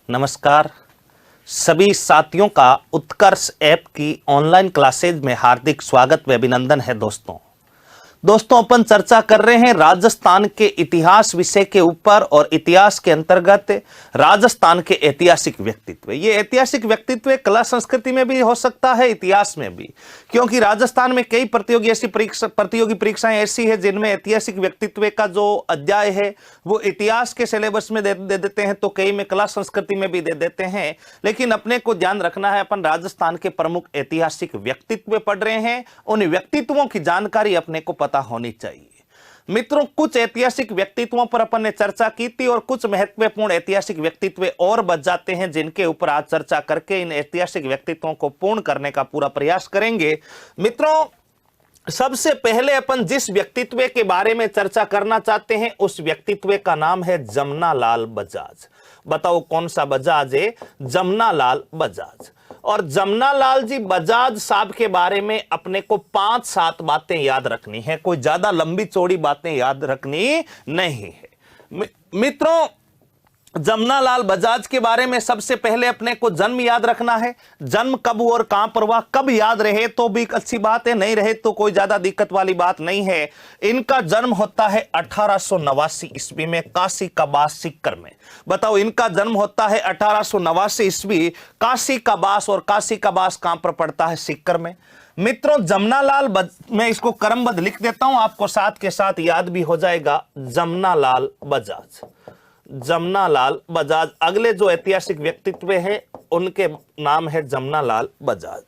नमस्कार। सभी साथियों का उत्कर्ष ऐप की ऑनलाइन क्लासेज में हार्दिक स्वागत व अभिनंदन है। दोस्तों अपन चर्चा कर रहे हैं राजस्थान के इतिहास विषय के ऊपर और इतिहास के अंतर्गत राजस्थान के ऐतिहासिक व्यक्तित्व। ये ऐतिहासिक व्यक्तित्व कला संस्कृति में भी हो सकता है, इतिहास में भी, क्योंकि राजस्थान में कई प्रतियोगी परीक्षाएं ऐसी है जिनमें ऐतिहासिक व्यक्तित्व का जो अध्याय है वो इतिहास के सिलेबस में दे देते हैं, तो कई में कला संस्कृति में भी दे देते हैं। लेकिन अपने को ध्यान रखना है, अपन राजस्थान के प्रमुख ऐतिहासिक व्यक्तित्व पढ़ रहे हैं, उन व्यक्तित्वों की जानकारी अपने को पता होनी चाहिए। मित्रों, कुछ ऐतिहासिक व्यक्तित्वों पर अपन ने चर्चा की थी और कुछ महत्वपूर्ण ऐतिहासिक व्यक्तित्व और बच जाते हैं जिनके ऊपर आज चर्चा करके इन ऐतिहासिक व्यक्तित्वों को पूर्ण करने का पूरा प्रयास करेंगे। मित्रों, सबसे पहले अपन जिस व्यक्तित्व के बारे में चर्चा करना चाहते हैं उस व्यक्तित्व का नाम है जमनालाल बजाज। बताओ कौन सा बजाज है? जमनालाल बजाज। और जमनालाल जी बजाज साहब के बारे में अपने को 5-7 बातें याद रखनी है, कोई ज्यादा लंबी चौड़ी बातें याद रखनी नहीं है। मित्रों, जमनालाल बजाज के बारे में सबसे पहले अपने को जन्म याद रखना है। जन्म कब और कहां पर हुआ, कब याद रहे तो भी अच्छी बात है, नहीं रहे तो कोई ज्यादा दिक्कत वाली बात नहीं है। इनका जन्म होता है 1889 ईस्वी में काशी कबास सीकर में। बताओ, इनका जन्म होता है 1889 ईस्वी काशी कबास, और काशी कबास कहां पर पड़ता है? सीकर में। मित्रों, जमनालाल मैं इसको क्रमबद्ध लिख देता हूं, आपको साथ के साथ याद भी हो जाएगा। जमनालाल बजाज, जमनालाल बजाज। अगले जो ऐतिहासिक व्यक्तित्व है उनके नाम है जमनालाल बजाज।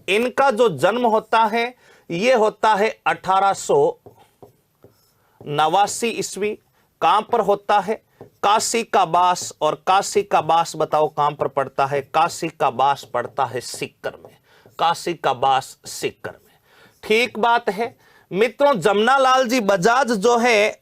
इनका जो जन्म होता है यह होता है 1889 ईस्वी। कहां पर होता है? काशी का बास। और काशी का बास बताओ कहां पर पड़ता है? काशी का बास पड़ता है सीकर में। काशी का बास सीकर में। ठीक बात है। मित्रों, जमनालाल जी बजाज जो है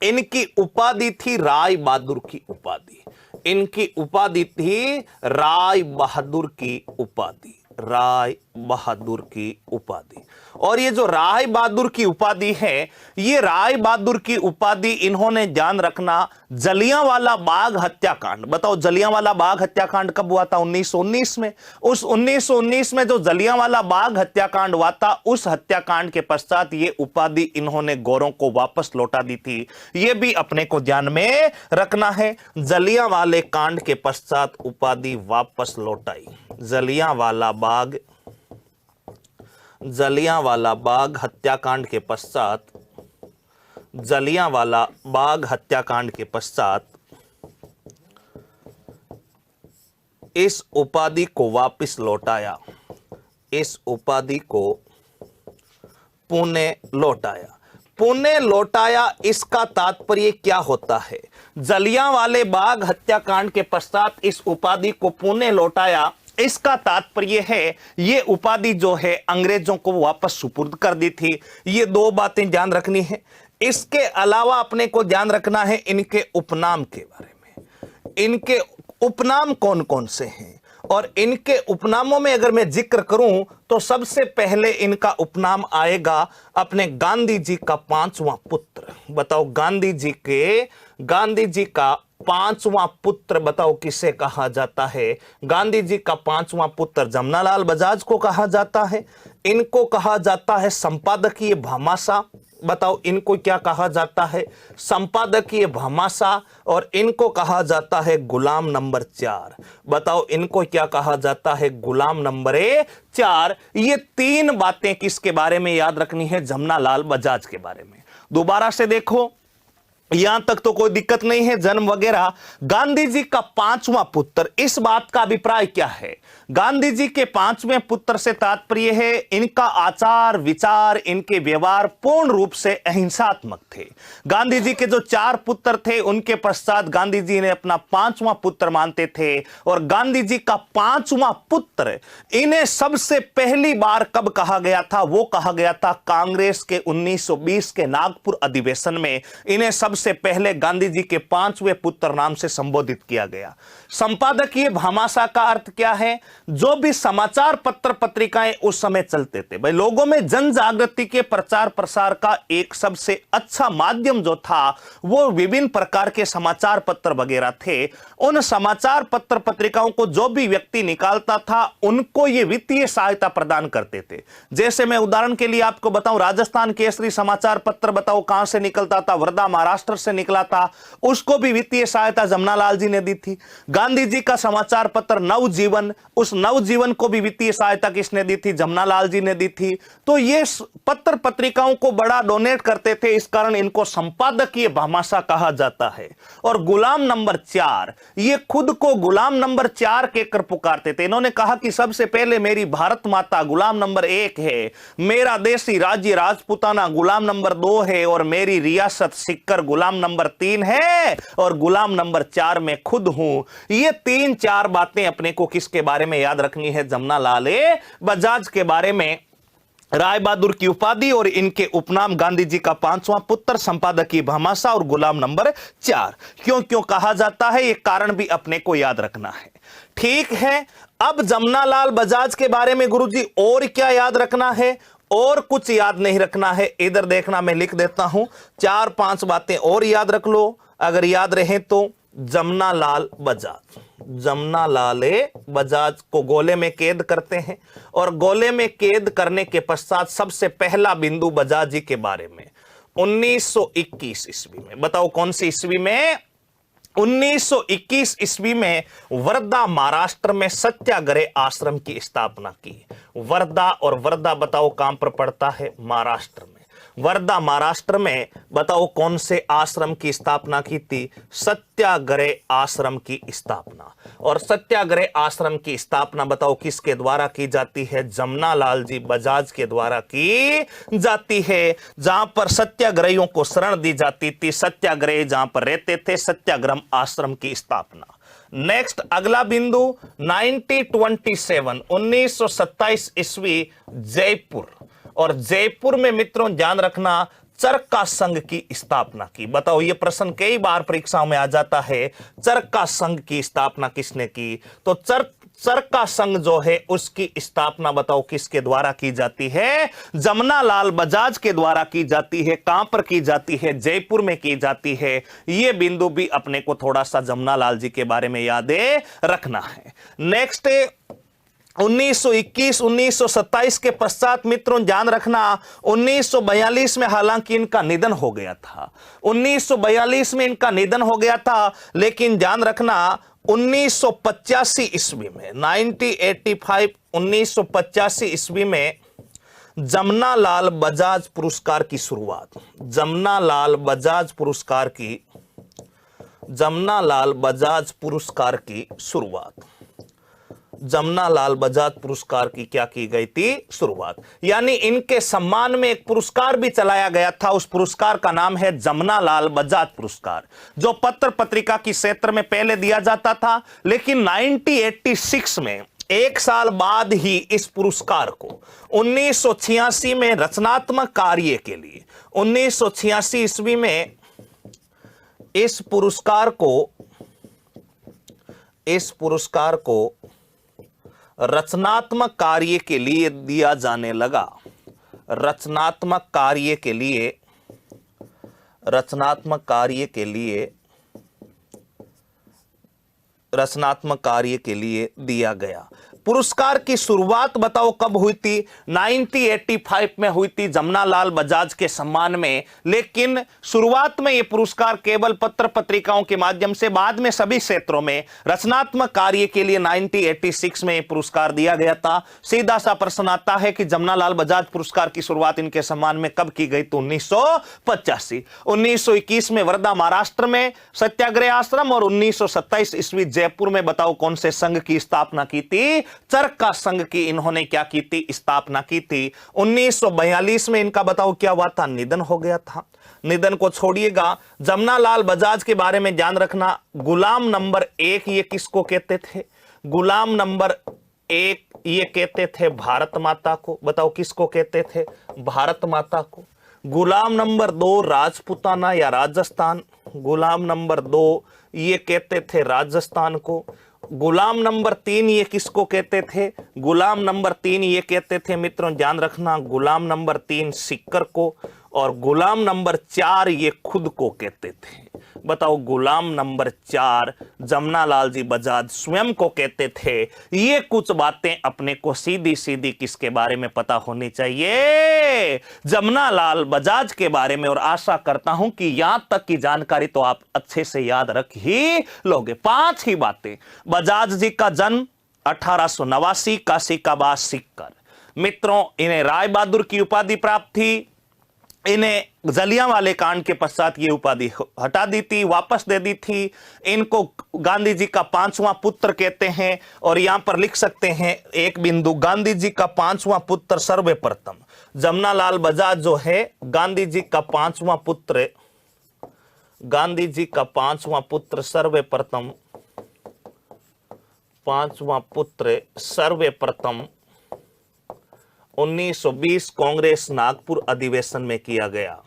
इनकी उपाधि थी राय बहादुर की उपाधि। इनकी उपाधि थी राय बहादुर की उपाधि, राय बहादुर की उपाधि। और ये जो राय बहादुर की उपाधि है, ये राय बहादुर की उपाधि इन्होंने ध्यान रखना जलियांवाला बाग हत्याकांड। बताओ, जलियांवाला बाग हत्याकांड कब हुआ था? 1919 में। उस 1919 में जो जलियांवाला बाग हत्याकांड हुआ था, उस हत्याकांड के पश्चात ये उपाधि इन्होंने गोरों को वापस लौटा दी थी। ये भी अपने को ध्यान में रखना है। जलियांवाले कांड के पश्चात उपाधि वापस लौटाई। जलियांवाला बाग हत्याकांड के पश्चात, जलियांवाला बाग हत्याकांड के पश्चात इस उपाधि को वापस लौटाया। इस उपाधि को पुणे लौटाया। पुणे लौटाया, इसका तात्पर्य क्या होता है? जलियांवाले बाग हत्याकांड के पश्चात इस उपाधि को पुणे लौटाया, इसका तात्पर्य है ये उपाधि जो है अंग्रेजों को वापस सुपुर्द कर दी थी। ये दो बातें ध्यान रखनी है। इसके अलावा अपने को ध्यान रखना है इनके उपनाम के बारे में। इनके उपनाम कौन कौन से हैं? और इनके उपनामों में अगर मैं जिक्र करूं तो सबसे पहले इनका उपनाम आएगा अपने गांधी जी का 5वां पुत्र। बताओ, गांधी जी का 5वां पुत्र बताओ किसे कहा जाता है? गांधी जी का 5वां पुत्र जमनालाल बजाज को कहा जाता है। इनको कहा जाता है संपादकीय भामाशाह। बताओ, इनको क्या कहा जाता है? संपादकीय भामाशाह। और इनको कहा जाता है गुलाम नंबर 4। बताओ, इनको क्या कहा जाता है? गुलाम नंबर 4। ये 3 बातें किसके बारे में याद रखनी है? जमनालाल बजाज के बारे में। दोबारा से देखो, यहां तक तो कोई दिक्कत नहीं है, जन्म वगैरह। गांधी जी का 5वां पुत्र, इस बात का अभिप्राय क्या है? गांधी जी के 5वें पुत्र से तात्पर्य है इनका आचार विचार, इनके व्यवहार पूर्ण रूप से अहिंसात्मक थे। गांधी जी के जो 4 पुत्र थे उनके पश्चात गांधी जी ने अपना 5वां पुत्र मानते थे। और गांधी जी का 5वां पुत्र, इन्हें सबसे पहली बार कब कहा गया था? वो कहा गया था कांग्रेस के 1920 के नागपुर अधिवेशन में। इन्हें सबसे पहले गांधी जी के 5वें पुत्र नाम से संबोधित किया गया। संपादकीय भामाशाह का अर्थ क्या है? जो भी समाचार पत्र पत्रिकाएं उस समय चलते थे भाई, लोगों में जन जागृति के प्रचार प्रसार का एक सबसे अच्छा माध्यम जो था वो विभिन्न प्रकार के समाचार पत्र वगैरह थे। उन समाचार पत्र पत्रिकाओं को जो भी व्यक्ति निकालता था उनको ये वित्तीय सहायता प्रदान करते थे। जैसे मैं उदाहरण के लिए आपको बताऊं, राजस्थान केसरी समाचार पत्र बताओ कहां से निकलता था, वर्धा महाराष्ट्र से निकला था, उसको भी वित्तीय सहायता जमनालाल जी ने दी थी। गांधी जी का समाचार पत्र नवजीवन, उस नवजीवन को भी वित्तीय सहायता किसने दी थी, जमनालाल जी ने दी थी। तो ये पत्र पत्रिकाओं को बड़ा डोनेट करते थे, इस कारण इनको संपादकीय भामाशाह कहा जाता है। और गुलाम नंबर 4, ये खुद को गुलाम नंबर 4 कहकर पुकारते थे। इन्होंने कहा कि सबसे पहले मेरी भारत माता गुलाम नंबर 1 है, मेरा देसी राज्य राजपूताना गुलाम नंबर 2 है, और मेरी रियासत सिक्कर गुलाम नंबर 3 है, और गुलाम नंबर 4 में खुद हूं। ये 3-4 बातें अपने को किसके बारे में याद रखनी है, जमनालाल बजाज के बारे में। राय बहादुर की उपाधि और इनके उपनाम, गांधी जी का 5वां पुत्र, संपादकीय भामाशाह और गुलाम नंबर 4। क्यों क्यों कहा जाता है, यह कारण भी अपने को याद रखना है। ठीक है, अब जमनालाल बजाज के बारे में गुरुजी और क्या याद रखना है, और कुछ याद नहीं रखना है। इधर देखना, मैं लिख देता हूं, 4-5 बातें और याद रख लो अगर याद रहे तो। जमनालाल बजाज, जमनालाल बजाज को गोले में कैद करते हैं, और गोले में कैद करने के पश्चात सबसे पहला बिंदु बजाज जी के बारे में 1921 ईस्वी में, बताओ कौन सी ईस्वी में, 1921 ईस्वी में वर्धा महाराष्ट्र में सत्याग्रह आश्रम की स्थापना की। वर्धा, और वर्धा बताओ कहां पर पड़ता है, महाराष्ट्र में। वर्धा महाराष्ट्र में बताओ कौन से आश्रम की स्थापना की थी, सत्याग्रह आश्रम की स्थापना। और सत्याग्रह आश्रम की स्थापना बताओ किसके द्वारा की जाती है, जमनालाल जी बजाज के द्वारा की जाती है। जहां पर सत्याग्रहियों को शरण दी जाती थी, सत्याग्रही जहां पर रहते थे, सत्याग्रह आश्रम की स्थापना। नेक्स्ट अगला बिंदु 1927 ईस्वी, जयपुर। और जयपुर में मित्रों ध्यान रखना, चरखा संघ की स्थापना की। बताओ, यह प्रश्न कई बार परीक्षाओं में आ जाता है, चरखा संघ की स्थापना किसने की, तो चरखा संघ जो है उसकी स्थापना बताओ किसके द्वारा की जाती है, जमनालाल बजाज के द्वारा की जाती है। कहां पर की जाती है, जयपुर में की जाती है। यह बिंदु भी अपने को थोड़ा सा जमनालाल जी के बारे में याद रखना है। नेक्स्ट 1921 1927 के पश्चात मित्रों ध्यान रखना, 1942 में हालांकि इनका निधन हो गया था, 1942 में इनका निधन हो गया था, लेकिन ध्यान रखना 1985 ईस्वी में 1985 ईस्वी में जमनालाल बजाज पुरस्कार की शुरुआत, जमनालाल बजाज पुरस्कार की, जमनालाल बजाज पुरस्कार की शुरुआत, जमनालाल बजाज पुरस्कार की क्या की गई थी, शुरुआत। यानी इनके सम्मान में एक पुरस्कार भी चलाया गया था, उस पुरस्कार का नाम है जमनालाल बजाज पुरस्कार, जो पत्र पत्रिका की क्षेत्र में पहले दिया जाता था। लेकिन 1986 में, एक साल बाद ही इस पुरस्कार को 1986 में रचनात्मक कार्य के लिए, 1986 ईस्वी में इस पुरस्कार को रचनात्मक कार्य के लिए दिया जाने लगा। रचनात्मक कार्य के लिए, रचनात्मक कार्य के लिए, रचनात्मक कार्य के लिए दिया गया। पुरस्कार की शुरुआत बताओ कब हुई थी, 1985 में हुई थी जमनालाल बजाज के सम्मान में। लेकिन शुरुआत में यह पुरस्कार केवल पत्र पत्रिकाओं के माध्यम से, बाद में सभी क्षेत्रों में रचनात्मक कार्य के लिए 1986 में यह पुरस्कार दिया गया था। सीधा सा प्रश्न आता है कि जमनालाल बजाज पुरस्कार की शुरुआत इनके सम्मान में कब की गई, तो 1985। 1921 में वर्धा महाराष्ट्र में सत्याग्रह आश्रम, और 1927 ईस्वी जयपुर में बताओ कौन से संघ की स्थापना की थी, चरखा संघ की इन्होंने क्या की थी, स्थापना की थी। 1942 में इनका बताओ क्या हुआ था, निधन हो गया था। निधन को छोड़िएगा, जमनालाल बजाज के बारे में ध्यान रखना, गुलाम नंबर 1 ये किसको कहते थे, गुलाम नंबर 1 ये कहते थे भारत माता को। बताओ किसको कहते थे, भारत माता को। गुलाम नंबर 2 राजपूताना या राजस्थान, गुलाम नंबर 2 ये कहते थे राजस्थान को। गुलाम नंबर 3 ये किसको कहते थे? गुलाम नंबर 3 ये कहते थे मित्रों, ध्यान रखना, गुलाम नंबर 3 सिक्कर को, और गुलाम नंबर 4 ये खुद को कहते थे। बताओ, गुलाम नंबर 4 जमनालाल जी बजाज स्वयं को कहते थे। ये कुछ बातें अपने को सीधी सीधी किसके बारे में पता होनी चाहिए? जमनालाल बजाज के बारे में। और आशा करता हूं कि यहां तक की जानकारी तो आप अच्छे से याद रख ही लोगे। 5 ही बातें। बजाज जी का जन्म 1889, काशी का बास सिक्कर। मित्रों, इन्हें राय बहादुर की उपाधि प्राप्त थी। इन्हें जलियांवाले कांड के पश्चात ये उपाधि हटा दी थी, वापस दे दी थी। इनको गांधी जी का 5वां पुत्र कहते हैं। और यहां पर लिख सकते हैं एक बिंदु, गांधी जी का 5वां पुत्र सर्वप्रथम। जमनालाल बजाज जो है गांधी जी का 5वां पुत्र, गांधी जी का 5वां पुत्र सर्वप्रथम, 5वां पुत्र सर्वप्रथम 1920 कांग्रेस नागपुर अधिवेशन में किया गया।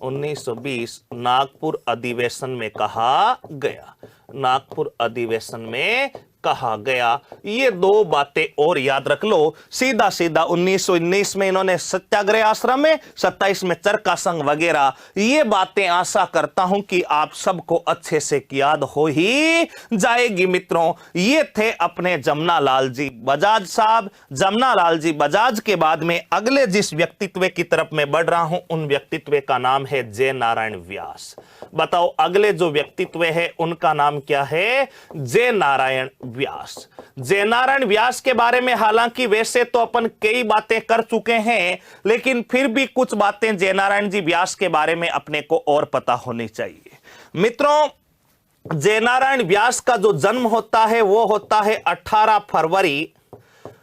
1920 नागपुर अधिवेशन में कहा गया, नागपुर अधिवेशन में कहा गया। ये 2 बातें और याद रख लो। सीधा सीधा 1919 में इन्होंने सत्याग्रह आश्रम में, 27 में चरखा संघ वगैरह। ये बातें आशा करता हूं कि आप सबको अच्छे से याद हो ही जाएगी। मित्रों, ये थे अपने जमनालाल जी बजाज साहब। जमनालाल जी बजाज के बाद में अगले जिस व्यक्तित्व की तरफ मैं बढ़ रहा हूं, उन व्यक्तित्व का नाम है जय नारायण व्यास। बताओ, अगले जो व्यक्तित्व है उनका नाम क्या है? जय नारायण व्यास। जय नारायण व्यास के बारे में हालांकि वैसे तो अपन कई बातें कर चुके हैं, लेकिन फिर भी कुछ बातें जय नारायण जी व्यास के बारे में अपने को और पता होनी चाहिए। मित्रों, जय नारायण व्यास का जो जन्म होता है वो होता है 18 फरवरी,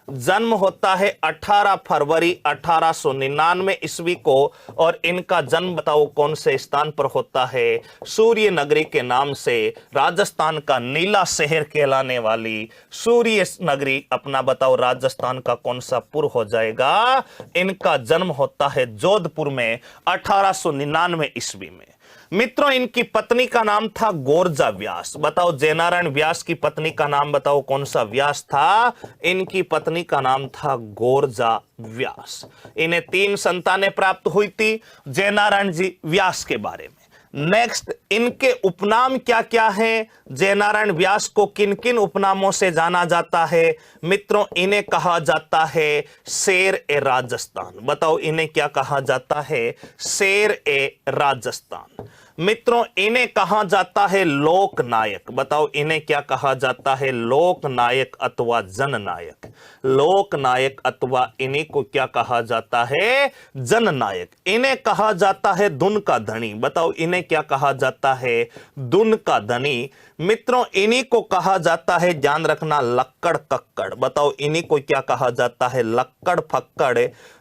जन्म होता है 18 फरवरी 1899 ईस्वी को। और इनका जन्म बताओ कौन से स्थान पर होता है? सूर्य नगरी के नाम से, राजस्थान का नीला शहर कहलाने वाली सूर्य नगरी अपना बताओ राजस्थान का कौन सा पुर हो जाएगा? इनका जन्म होता है जोधपुर में 1899 ईस्वी में। मित्रों, इनकी पत्नी का नाम था गोरजा व्यास। बताओ, जय नारायण व्यास की पत्नी का नाम बताओ कौन सा व्यास था? इनकी पत्नी का नाम था गोरजा व्यास। इन्हें 3 संतानें प्राप्त हुई थी। जय नारायण जी व्यास के बारे में नेक्स्ट, इनके उपनाम क्या क्या है? जय नारायण व्यास को किन किन उपनामों से जाना जाता है? मित्रों, इन्हें कहा जाता है शेर ए राजस्थान। बताओ, इन्हें क्या कहा जाता है? शेर ए राजस्थान। मित्रों, इन्हें कहा जाता है लोकनायक। बताओ, इन्हें क्या कहा जाता है? लोकनायक अथवा जननायक। लोकनायक अथवा इन्हीं को क्या कहा जाता है? जननायक। इन्हें कहा जाता है धुन का धनी। बताओ, इन्हें क्या कहा जाता है? धुन का धनी। मित्रों, इन्हीं को कहा जाता है, ध्यान रखना, लक्कड़ कक्कड़। बताओ, इन्हीं को क्या कहा जाता है? लक्कड़ फक्कड़,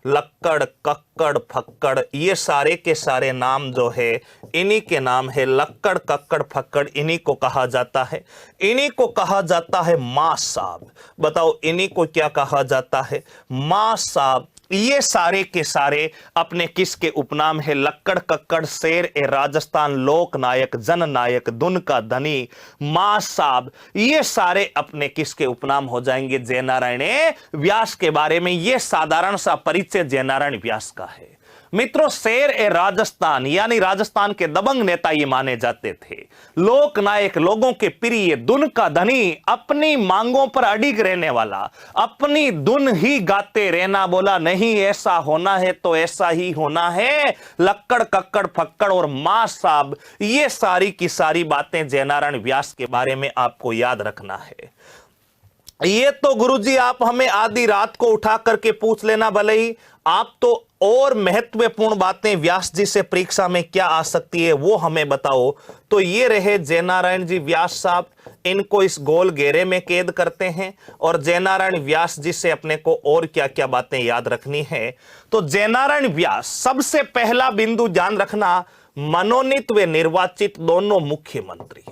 लक्कड़ कक्कड़ फक्कड़। ये सारे के सारे नाम जो है इन्हीं के नाम है। लक्कड़ कक्कड़ फक्कड़ इन्हीं को कहा जाता है। इन्हीं को कहा जाता है मां साहब। बताओ, इन्हीं को क्या कहा जाता है? मां साहब। ये सारे के सारे अपने किसके उपनाम है? लक्कड़ कक्कड़, शेर ए राजस्थान, लोकनायक, जननायक, धुन का धनी, मां साहब। ये सारे अपने किसके उपनाम हो जाएंगे? जय नारायण व्यास के बारे में ये साधारण सा परिचय जय नारायण व्यास का है। मित्रों, शेर ए राजस्थान यानी राजस्थान के दबंग नेता ये माने जाते थे। लोकनायक, लोगों के प्रिय, धुन का धनी, अपनी मांगों पर अडिग रहने वाला, अपनी धुन ही गाते रहना। बोला नहीं ऐसा होना है तो ऐसा ही होना है। लक्कड़ कक्कड़ फक्कड़ और मां साहब, ये सारी की सारी बातें जय नारायण व्यास के बारे में आपको याद रखना है। ये तो गुरुजी आप हमें आधी रात को उठा करके पूछ लेना, भले ही आप तो और महत्वपूर्ण बातें व्यास जी से परीक्षा में क्या आ सकती है वो हमें बताओ। तो ये रहे जय नारायण जी व्यास साहब। इनको इस गोल घेरे में कैद करते हैं। और जय नारायण व्यास जी से अपने को और क्या क्या बातें याद रखनी है? तो जय नारायण व्यास, सबसे पहला बिंदु ध्यान रखना, मनोनीत व निर्वाचित दोनों मुख्यमंत्री।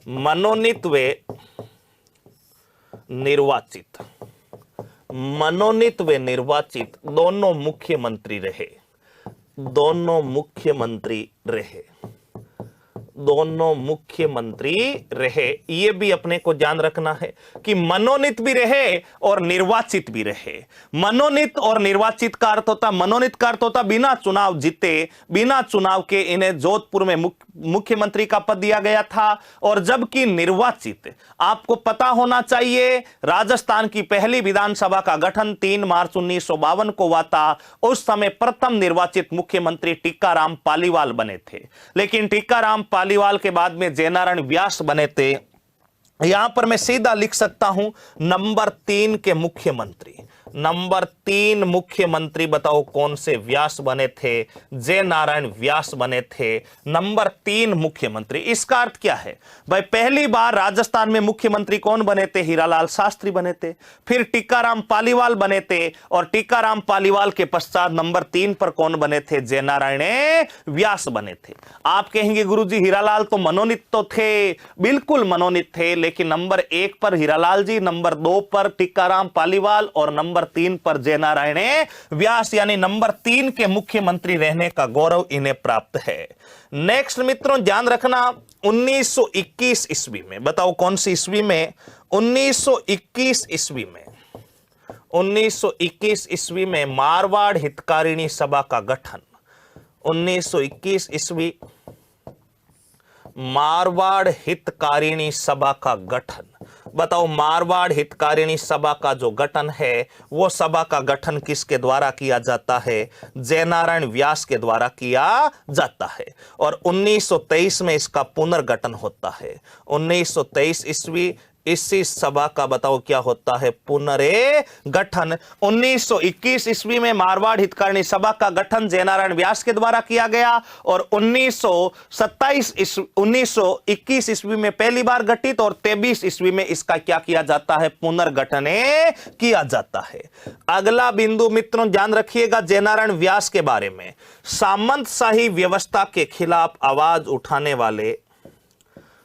मनोनीत व निर्वाचित, मनोनीत व निर्वाचित दोनों मुख्यमंत्री रहे। दोनों मुख्यमंत्री रहे। दोनों मुख्यमंत्री रहे। ये भी अपने को ध्यान रखना है कि मनोनीत भी रहे और निर्वाचित भी रहे। मनोनीत और निर्वाचित का अर्थ होता, मनोनीत का अर्थ होता बिना चुनाव जीते, बिना चुनाव के इन्हें जोधपुर में मुख्यमंत्री का पद दिया गया था। और जबकि निर्वाचित, आपको पता होना चाहिए राजस्थान की पहली विधानसभा का गठन 3 मार्च 1952 को हुआ था। उस समय प्रथम निर्वाचित मुख्यमंत्री टीकाराम पालीवाल बने थे, लेकिन टीकाराम पालीवाल के बाद में जयनारायण व्यास बने थे। यहां पर मैं सीधा लिख सकता हूं नंबर 3 के मुख्यमंत्री। नंबर 3 मुख्यमंत्री बताओ कौन से व्यास बने थे? जयनारायण व्यास बने थे नंबर 3 मुख्यमंत्री। इसका अर्थ क्या है भाई? पहली बार राजस्थान में मुख्यमंत्री कौन बने थे? हीरालाल शास्त्री बने थे। फिर टीकाराम पालीवाल बने थे, और टीकाराम पालीवाल के पश्चात नंबर 3 पर कौन बने थे? जयनारायण व्यास बने थे। आप कहेंगे गुरुजी हीरालाल तो मनोनीत तो थे, बिल्कुल मनोनीत थे, लेकिन नंबर 1 पर हीरालाल जी, नंबर 2 पर टीकाराम पालीवाल और नंबर 3 पर जयनारायण व्यास, यानी नंबर 3 के मुख्यमंत्री रहने का गौरव इन्हें प्राप्त है। नेक्स्ट मित्रों ध्यान रखना, 1921 ईस्वी में, बताओ कौन सी ईस्वी में? 1921 ईस्वी में, 1921 ईस्वी में मारवाड़ हितकारिणी सभा का गठन। 1921 ईस्वी मारवाड़ हितकारिणी सभा का गठन। बताओ मारवाड़ हितकारिणी सभा का जो गठन है, वो सभा का गठन किसके द्वारा किया जाता है? जयनारायण व्यास के द्वारा किया जाता है। और 1923 में इसका पुनर्गठन होता है। 1923 ईस्वी इसी सभा का बताओ क्या होता है? पुनर्गठन। 1921 ईस्वी में मारवाड़ हितकारिणी सभा का गठन जयनारायण व्यास के द्वारा किया गया, और 1921 ईस्वी में पहली बार गठित, और 23 ईस्वी में इसका क्या किया जाता है? पुनर्गठन किया जाता है। अगला बिंदु मित्रों ध्यान रखिएगा जयनारायण व्यास के बारे में। सामंतशाही व्यवस्था के खिलाफ आवाज उठाने वाले,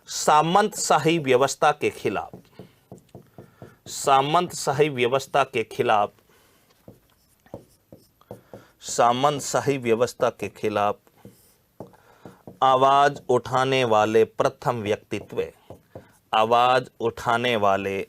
सामंतशाही व्यवस्था के खिलाफ, सामंतशाही व्यवस्था के खिलाफ, सामंतशाही व्यवस्था के खिलाफ आवाज उठाने वाले प्रथम व्यक्तित्व, आवाज उठाने वाले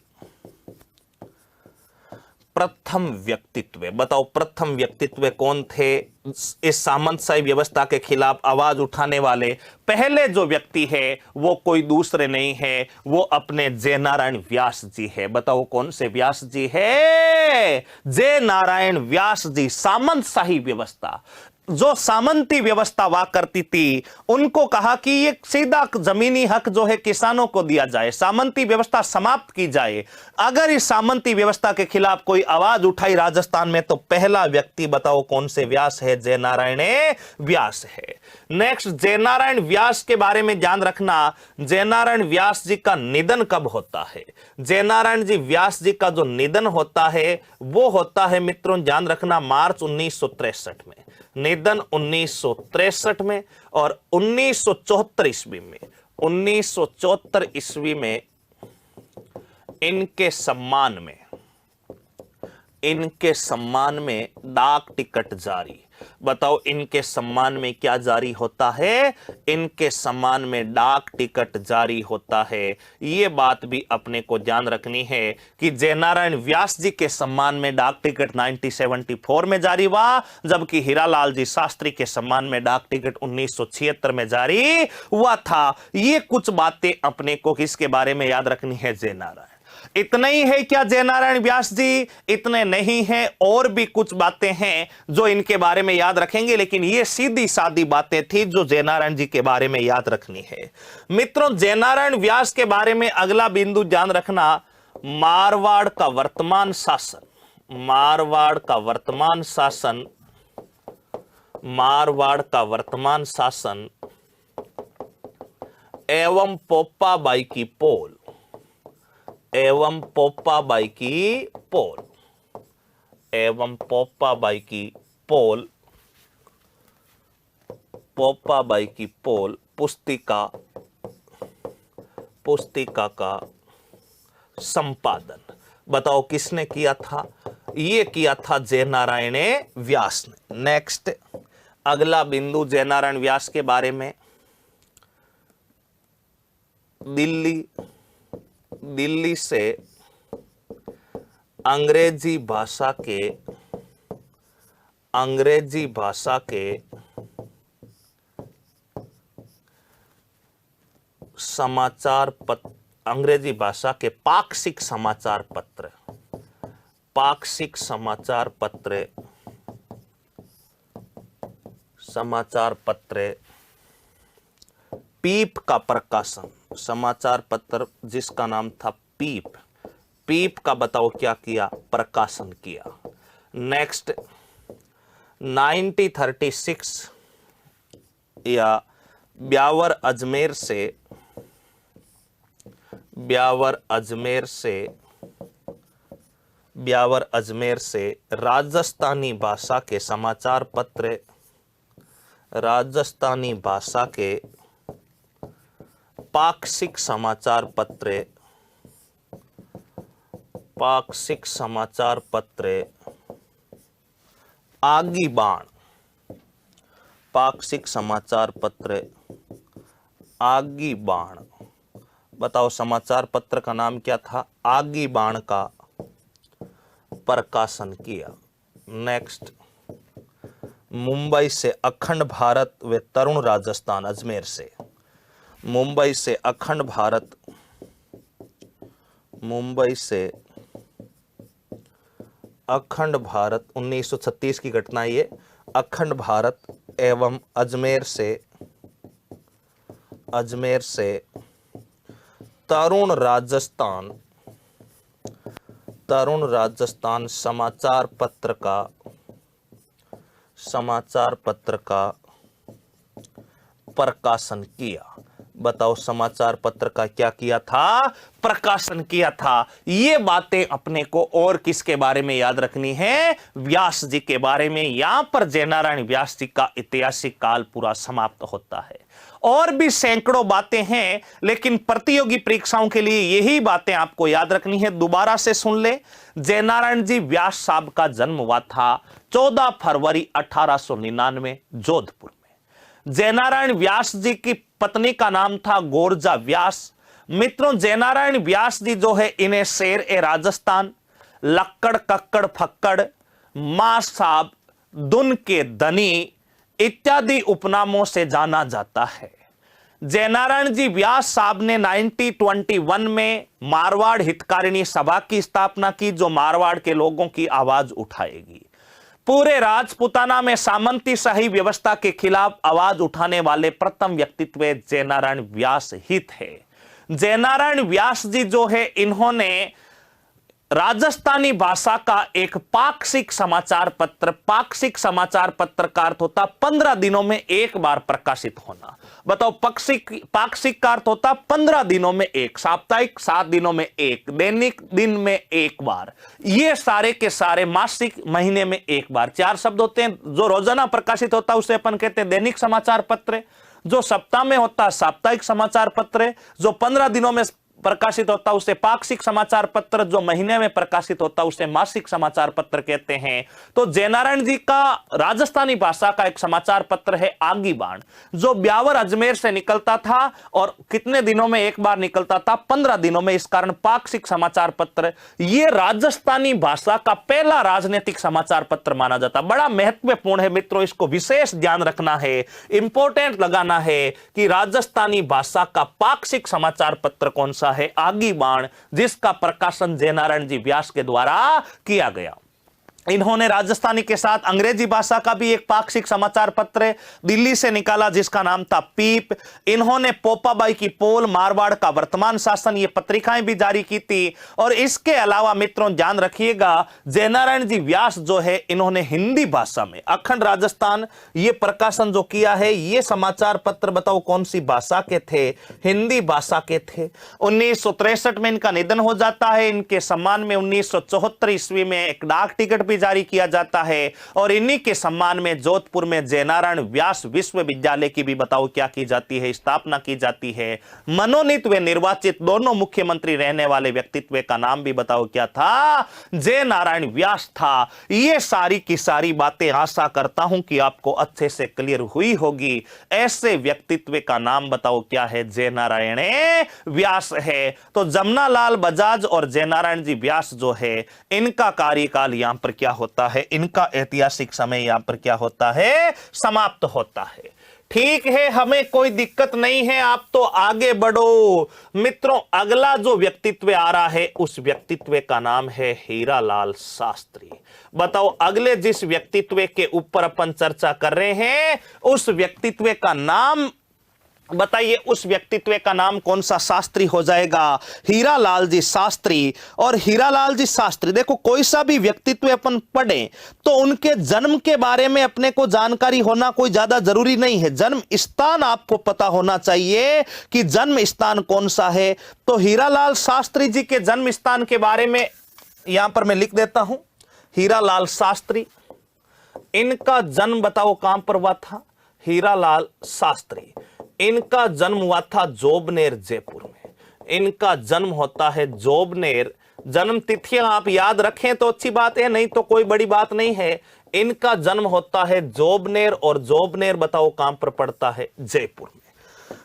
प्रथम व्यक्तित्व, बताओ प्रथम व्यक्तित्व कौन थे? इस सामंतशाही व्यवस्था के खिलाफ आवाज उठाने वाले पहले जो व्यक्ति है वो कोई दूसरे नहीं है, वो अपने जयनारायण व्यास जी है। बताओ कौन से व्यास जी है? जयनारायण व्यास जी। सामंतशाही व्यवस्था, जो सामंती व्यवस्था हुआ करती थी, उनको कहा कि ये सीधा जमीनी हक जो है किसानों को दिया जाए, सामंती व्यवस्था समाप्त की जाए। अगर इस सामंती व्यवस्था के खिलाफ कोई आवाज उठाई राजस्थान में, तो पहला व्यक्ति बताओ कौन से व्यास है? जयनारायण व्यास है। नेक्स्ट, जयनारायण व्यास के बारे में ध्यान रखना, जयनारायण व्यास जी का निधन कब होता है? जयनारायण जी व्यास जी का जो निधन होता है वो होता है मित्रों ध्यान रखना मार्च 1963 में, निधन 1963 में। और 1974 ईस्वी में, 1974 ईस्वी में इनके सम्मान में, इनके सम्मान में डाक टिकट जारी। बताओ इनके सम्मान में क्या जारी होता है? इनके सम्मान में डाक टिकट जारी होता है। यह बात भी अपने को ध्यान रखनी है कि जयनारायण व्यास जी के सम्मान में डाक टिकट 1974 में जारी हुआ, जबकि हीरालाल जी शास्त्री के सम्मान में डाक टिकट 1976 में जारी हुआ था। ये कुछ बातें अपने को किसके बारे में याद रखनी है? जयनारायण। इतना ही है क्या जयनारायण व्यास जी? इतने नहीं हैं, और भी कुछ बातें हैं जो इनके बारे में याद रखेंगे, लेकिन ये सीधी सादी बातें थी जो जयनारायण जी के बारे में याद रखनी है। मित्रों जयनारायण व्यास के बारे में अगला बिंदु ध्यान रखना, मारवाड़ का वर्तमान शासन, मारवाड़ का वर्तमान शासन, मारवाड़ का वर्तमान शासन एवं पोप्पाबाई की पोल, एवं पोप्पाबाई की पोल, एवं पोप्पाबाई की पोल, पोप्पाबाई की पोल पुस्तिका, पुस्तिका का संपादन बताओ किसने किया था? ये किया था जयनारायण व्यास ने। नेक्स्ट, अगला बिंदु जयनारायण व्यास के बारे में, दिल्ली से अंग्रेजी भाषा के समाचार पत्र, अंग्रेजी भाषा के पाक्षिक समाचार पत्र पीप का प्रकाशन, समाचार पत्र जिसका नाम था पीप का बताओ क्या किया, प्रकाशन किया। नेक्स्ट 1936 या ब्यावर अजमेर से राजस्थानी भाषा के समाचार पत्र, राजस्थानी भाषा के पाक्षिक समाचार पत्र आगी बाण, पाक्षिक समाचार पत्र आगी बाण, बताओ समाचार पत्र का नाम क्या था, आगी बाण का प्रकाशन किया। नेक्स्ट मुंबई से अखंड भारत व तरुण राजस्थान, अजमेर से मुंबई से अखंड भारत 1936 की घटना ये, अखंड भारत एवं अजमेर से तरुण राजस्थान समाचार पत्र का प्रकाशन किया। बताओ समाचार पत्र का क्या किया था, प्रकाशन किया था। ये बातें अपने को और किसके बारे में याद रखनी है, व्यास जी के बारे में। यहां पर जयनारायण व्यास जी का ऐतिहासिक काल पूरा समाप्त होता है। और भी सैकड़ों बातें हैं, लेकिन प्रतियोगी परीक्षाओं के लिए यही बातें आपको याद रखनी है। दोबारा से सुन ले, जयनारायण जी व्यास साहब का जन्म हुआ था 14 फरवरी 1899 जोधपुर में। जयनारायण व्यास जी की पत्नी का नाम था गोरजा व्यास। मित्रों, जयनारायण व्यास जी जो है, इन्हें शेर ए राजस्थान, लक्कड़ कक्कड़ फक्कड़, मां साहब, दुन के धनी इत्यादि उपनामों से जाना जाता है। जयनारायण जी व्यास साहब ने 1921 में मारवाड़ हितकारिणी सभा की स्थापना की, जो मारवाड़ के लोगों की आवाज उठाएगी। पूरे राजपूताना में सामंती शाही व्यवस्था के खिलाफ आवाज उठाने वाले प्रथम व्यक्तित्व जयनारायण व्यास ही थे। जयनारायण व्यास जी जो है, इन्होंने राजस्थानी भाषा का एक पाक्षिक समाचार पत्र का अर्थ होता 15 दिनों में एक बार प्रकाशित होना। बताओ, पाक्षिक का अर्थ होता 15 दिनों में एक, साप्ताहिक 7 दिनों में एक, दैनिक दिन में एक बार, ये सारे के सारे मासिक महीने में एक बार। 4 शब्द होते हैं। जो रोजाना प्रकाशित होता है उसे अपन कहते हैं दैनिक समाचार पत्र, जो सप्ताह में होता है साप्ताहिक समाचार पत्र, जो 15 दिनों में प्रकाशित होता है उसे पाक्षिक समाचार पत्र, जो महीने में प्रकाशित होता है उसे मासिक समाचार पत्र कहते हैं। तो जयनारायण जी का राजस्थानी भाषा का एक समाचार पत्र है आगी बाण, जो ब्यावर अजमेर से निकलता था और कितने दिनों में एक बार निकलता था, 15 दिनों में। इस कारण पाक्षिक समाचार पत्र ये राजस्थानी भाषा का पहला राजनीतिक समाचार पत्र माना जाता। बड़ा महत्वपूर्ण है मित्रों, इसको विशेष ध्यान रखना है, इंपॉर्टेंट लगाना है कि राजस्थानी भाषा का पाक्षिक समाचार पत्र कौन सा है, आगी बाण, जिसका प्रकाशन जयनारायण जी व्यास के द्वारा किया गया। इन्होंने राजस्थानी के साथ अंग्रेजी भाषा का भी एक पाक्षिक समाचार पत्र दिल्ली से निकाला, जिसका नाम था पीप। इन्होंने पोपाबाई की पोल, मारवाड़ का वर्तमान शासन, ये पत्रिकाएं भी जारी की थी। और इसके अलावा मित्रों ध्यान रखिएगा, जयनारायण जी व्यास जो है, इन्होंने हिंदी भाषा में अखंड राजस्थान ये प्रकाशन जो किया है, ये समाचार पत्र बताओ कौन सी भाषा के थे, हिंदी भाषा के थे। 1963 में इनका निधन हो जाता है। इनके सम्मान में 1974 ईस्वी में एक डाक टिकट भी भी जारी किया जाता है। और इन्हीं के सम्मान में जोधपुर में जयनारायण व्यास विश्वविद्यालय की भी बताओ क्या की जाती है, स्थापना की जाती है। मनोनीत व निर्वाचित दोनों मुख्यमंत्री रहने वाले व्यक्तित्व का नाम भी बताओ क्या था, जयनारायण व्यास था। ये सारी की सारी बातें आशा करता हूं कि आपको अच्छे से क्लियर हुई होगी। ऐसे व्यक्तित्व का नाम बताओ क्या है, जयनारायण व्यास है। तो जमनालाल बजाज और जयनारायण जी व्यास जो है, इनका कार्यकाल यहां पर क्या होता है, इनका ऐतिहासिक समय यहां पर क्या होता है, समाप्त होता है। ठीक है, हमें कोई दिक्कत नहीं है, आप तो आगे बढ़ो। मित्रों, अगला जो व्यक्तित्व आ रहा है उस व्यक्तित्व का नाम है हीरालाल शास्त्री। बताओ, अगले जिस व्यक्तित्व के ऊपर अपन चर्चा कर रहे हैं उस व्यक्तित्व का नाम बताइए, उस व्यक्तित्व का नाम कौन सा शास्त्री हो जाएगा, हीरालाल जी शास्त्री। और हीरालाल जी शास्त्री, देखो कोई सा भी व्यक्तित्व अपन पढ़े तो उनके जन्म के बारे में अपने को जानकारी होना कोई ज्यादा जरूरी नहीं है, जन्म स्थान आपको पता होना चाहिए कि जन्म स्थान कौन सा है। तो हीरालाल शास्त्री जी के जन्म स्थान के बारे में यहां पर मैं लिख देता हूं। हीरालाल शास्त्री, इनका जन्म बताओ कहां पर हुआ था, हीरालाल शास्त्री, इनका जन्म हुआ था जोबनेर जयपुर में। इनका जन्म होता है जोबनेर। जन्म तिथियां आप याद रखें तो अच्छी बात है, नहीं तो कोई बड़ी बात नहीं है। इनका जन्म होता है जोबनेर, और जोबनेर बताओ कहां पर पड़ता है, जयपुर में।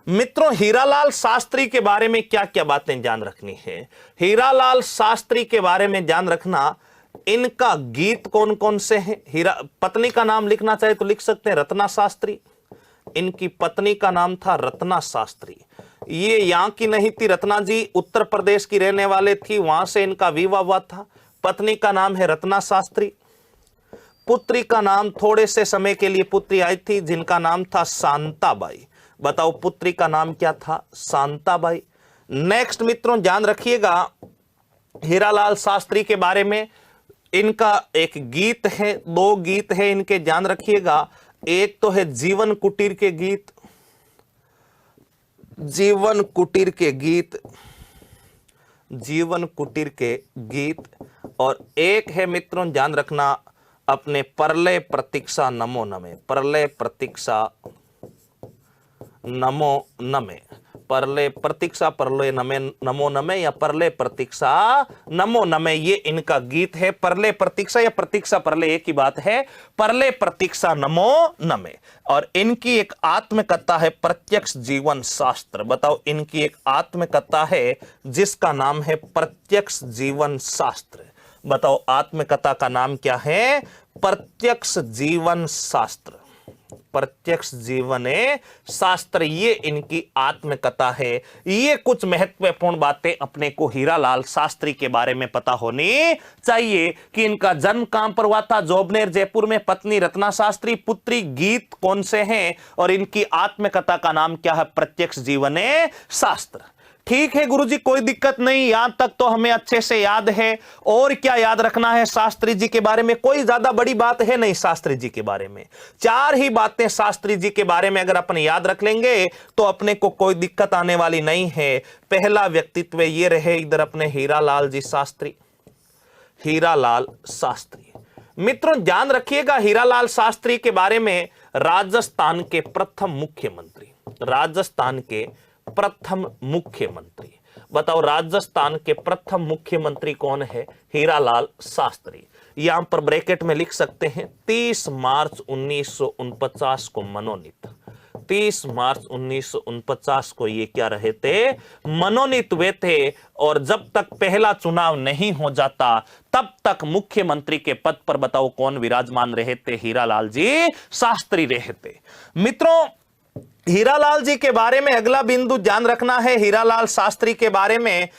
मित्रों, हीरालाल शास्त्री के बारे में क्या क्या बातें ध्यान रखनी है। हीरालाल शास्त्री के बारे में ध्यान रखना, इनका गीत कौन कौन से हैं। पत्नी का नाम लिखना चाहे तो लिख सकते हैं, रत्ना शास्त्री। इनकी पत्नी का नाम था रत्ना शास्त्री। ये यहां की नहीं थी, रत्ना जी उत्तर प्रदेश की रहने वाले थी, वहां से इनका विवाह हुआ था। पत्नी का नाम है रत्ना शास्त्री। पुत्री का नाम, थोड़े से समय के लिए पुत्री आई थी जिनका नाम था शांताबाई। बताओ पुत्री का नाम क्या था, शांताबाई। नेक्स्ट मित्रों ध्यान रखिएगा, हीरालाल शास्त्री के बारे में इनका एक गीत है, दो गीत है इनके, ध्यान रखिएगा। एक तो है जीवन कुटीर के गीत, जीवन कुटीर के गीत, जीवन कुटीर के गीत। और एक है मित्रों ध्यान रखना, अपने परलय प्रतीक्षा नमो नमे, परलय प्रतीक्षा नमो नमे, परलय प्रतीक्षा परलय नमे नमो नमे, या परलय प्रतीक्षा नमो नमे, ये इनका गीत है। परलय प्रतीक्षा या प्रतीक्षा परलय एक ही बात है, परलय प्रतीक्षा नमो नमे। और इनकी एक आत्मकथा है प्रत्यक्ष जीवन शास्त्र। बताओ, इनकी एक आत्मकथा है जिसका नाम है प्रत्यक्ष जीवन शास्त्र। बताओ, आत्मकथा का नाम क्या है, प्रत्यक्ष जीवन शास्त्र, प्रत्यक्ष जीवन शास्त्र, ये इनकी आत्मकथा है। ये कुछ महत्वपूर्ण बातें अपने को हीरालाल शास्त्री के बारे में पता होनी चाहिए कि इनका जन्म कहां पर हुआ था, जोबनेर जयपुर में। पत्नी रत्ना शास्त्री, पुत्री गीत कौन से हैं, और इनकी आत्मकथा का नाम क्या है, प्रत्यक्ष जीवन शास्त्र। ठीक है गुरुजी, कोई दिक्कत नहीं, यहां तक तो हमें अच्छे से याद है। और क्या याद रखना है शास्त्री जी के बारे में, कोई ज्यादा बड़ी बात है नहीं शास्त्री जी के बारे में। चार ही बातें शास्त्री जी के बारे में अगर अपन याद रख लेंगे तो अपने को कोई दिक्कत आने वाली नहीं है। पहला व्यक्तित्व ये रहे इधर अपने हीरालाल जी शास्त्री, हीरालाल शास्त्री। मित्रों ध्यान रखिएगा, हीरालाल शास्त्री के बारे में, राजस्थान के प्रथम मुख्यमंत्री, राजस्थान के प्रथम मुख्यमंत्री। बताओ, राजस्थान के प्रथम मुख्यमंत्री कौन है, हीरालाल शास्त्री। यहां पर ब्रैकेट में लिख सकते हैं 30 मार्च 1949 को मनोनीत, 30 मार्च 1949 को ये क्या रहे थे, मनोनीत हुए थे। और जब तक पहला चुनाव नहीं हो जाता तब तक मुख्यमंत्री के पद पर बताओ कौन विराजमान रहे थे, हीरालाल जी शास्त्री रहे थे। मित्रों, हीरालाल जी के बारे में अगला बिंदु ध्यान रखना है, हीरालाल शास्त्री के बारे में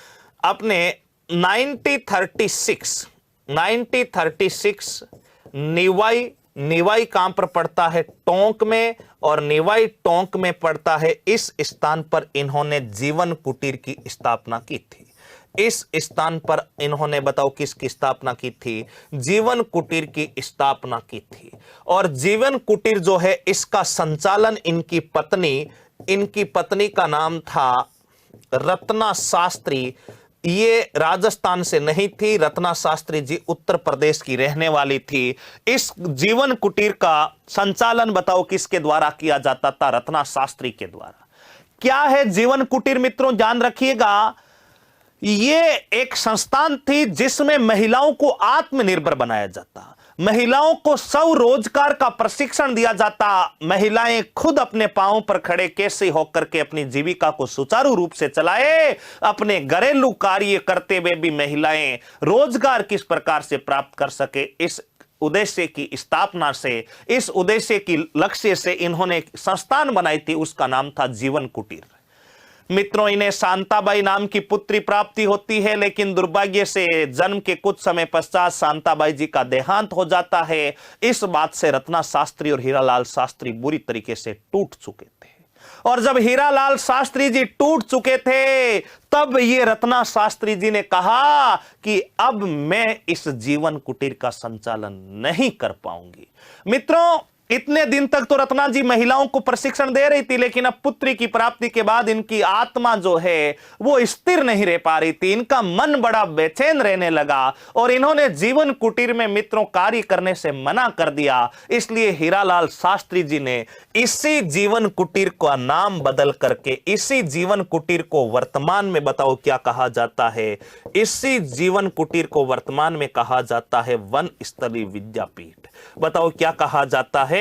अपने 1936 निवाई कहां पर पड़ता है, टोंक में, और निवाई टोंक में पड़ता है। इस स्थान पर इन्होंने जीवन कुटीर की स्थापना की थी। इस स्थान पर इन्होंने बताओ किसकी स्थापना की थी, जीवन कुटीर की स्थापना की थी। और जीवन कुटीर जो है इसका संचालन इनकी पत्नी का नाम था रत्ना शास्त्री। ये राजस्थान से नहीं थी, रत्ना शास्त्री जी उत्तर प्रदेश की रहने वाली थी। इस जीवन कुटीर का संचालन बताओ किसके द्वारा किया जाता था? रत्ना शास्त्री के द्वारा। क्या है जीवन कुटीर मित्रों, ध्यान रखिएगा। ये एक संस्थान थी जिसमें महिलाओं को आत्मनिर्भर बनाया जाता, महिलाओं को स्वरोजगार का प्रशिक्षण दिया जाता, महिलाएं खुद अपने पांवों पर खड़े कैसे होकर के अपनी जीविका को सुचारू रूप से चलाए, अपने घरेलू कार्य करते हुए भी महिलाएं रोजगार किस प्रकार से प्राप्त कर सके, इस उद्देश्य की स्थापना से, इस उद्देश्य की लक्ष्य से इन्होंने एक संस्थान बनाई थी, उसका नाम था जीवन कुटीर। मित्रों, इन्हें शांताबाई नाम की पुत्री प्राप्ति होती है, लेकिन दुर्भाग्य से जन्म के कुछ समय पश्चात शांताबाई जी का देहांत हो जाता है। इस बात से रत्ना शास्त्री और हीरालाल शास्त्री बुरी तरीके से टूट चुके थे, और जब हीरालाल शास्त्री जी टूट चुके थे तब ये रत्ना शास्त्री जी ने कहा कि अब मैं इस जीवन कुटीर का संचालन नहीं कर पाऊंगी। मित्रों, इतने दिन तक तो रत्ना जी महिलाओं को प्रशिक्षण दे रही थी, लेकिन अब पुत्री की प्राप्ति के बाद इनकी आत्मा जो है वो स्थिर नहीं रह पा रही थी, इनका मन बड़ा बेचैन रहने लगा और इन्होंने जीवन कुटीर में मित्रों कार्य करने से मना कर दिया। इसलिए हीरालाल शास्त्री जी ने इसी जीवन कुटीर का नाम बदल करके इसी जीवन कुटीर को वर्तमान में बताओ क्या कहा जाता है? इसी जीवन कुटीर को वर्तमान में कहा जाता है वन स्थली विद्यापीठ। बताओ क्या कहा जाता है?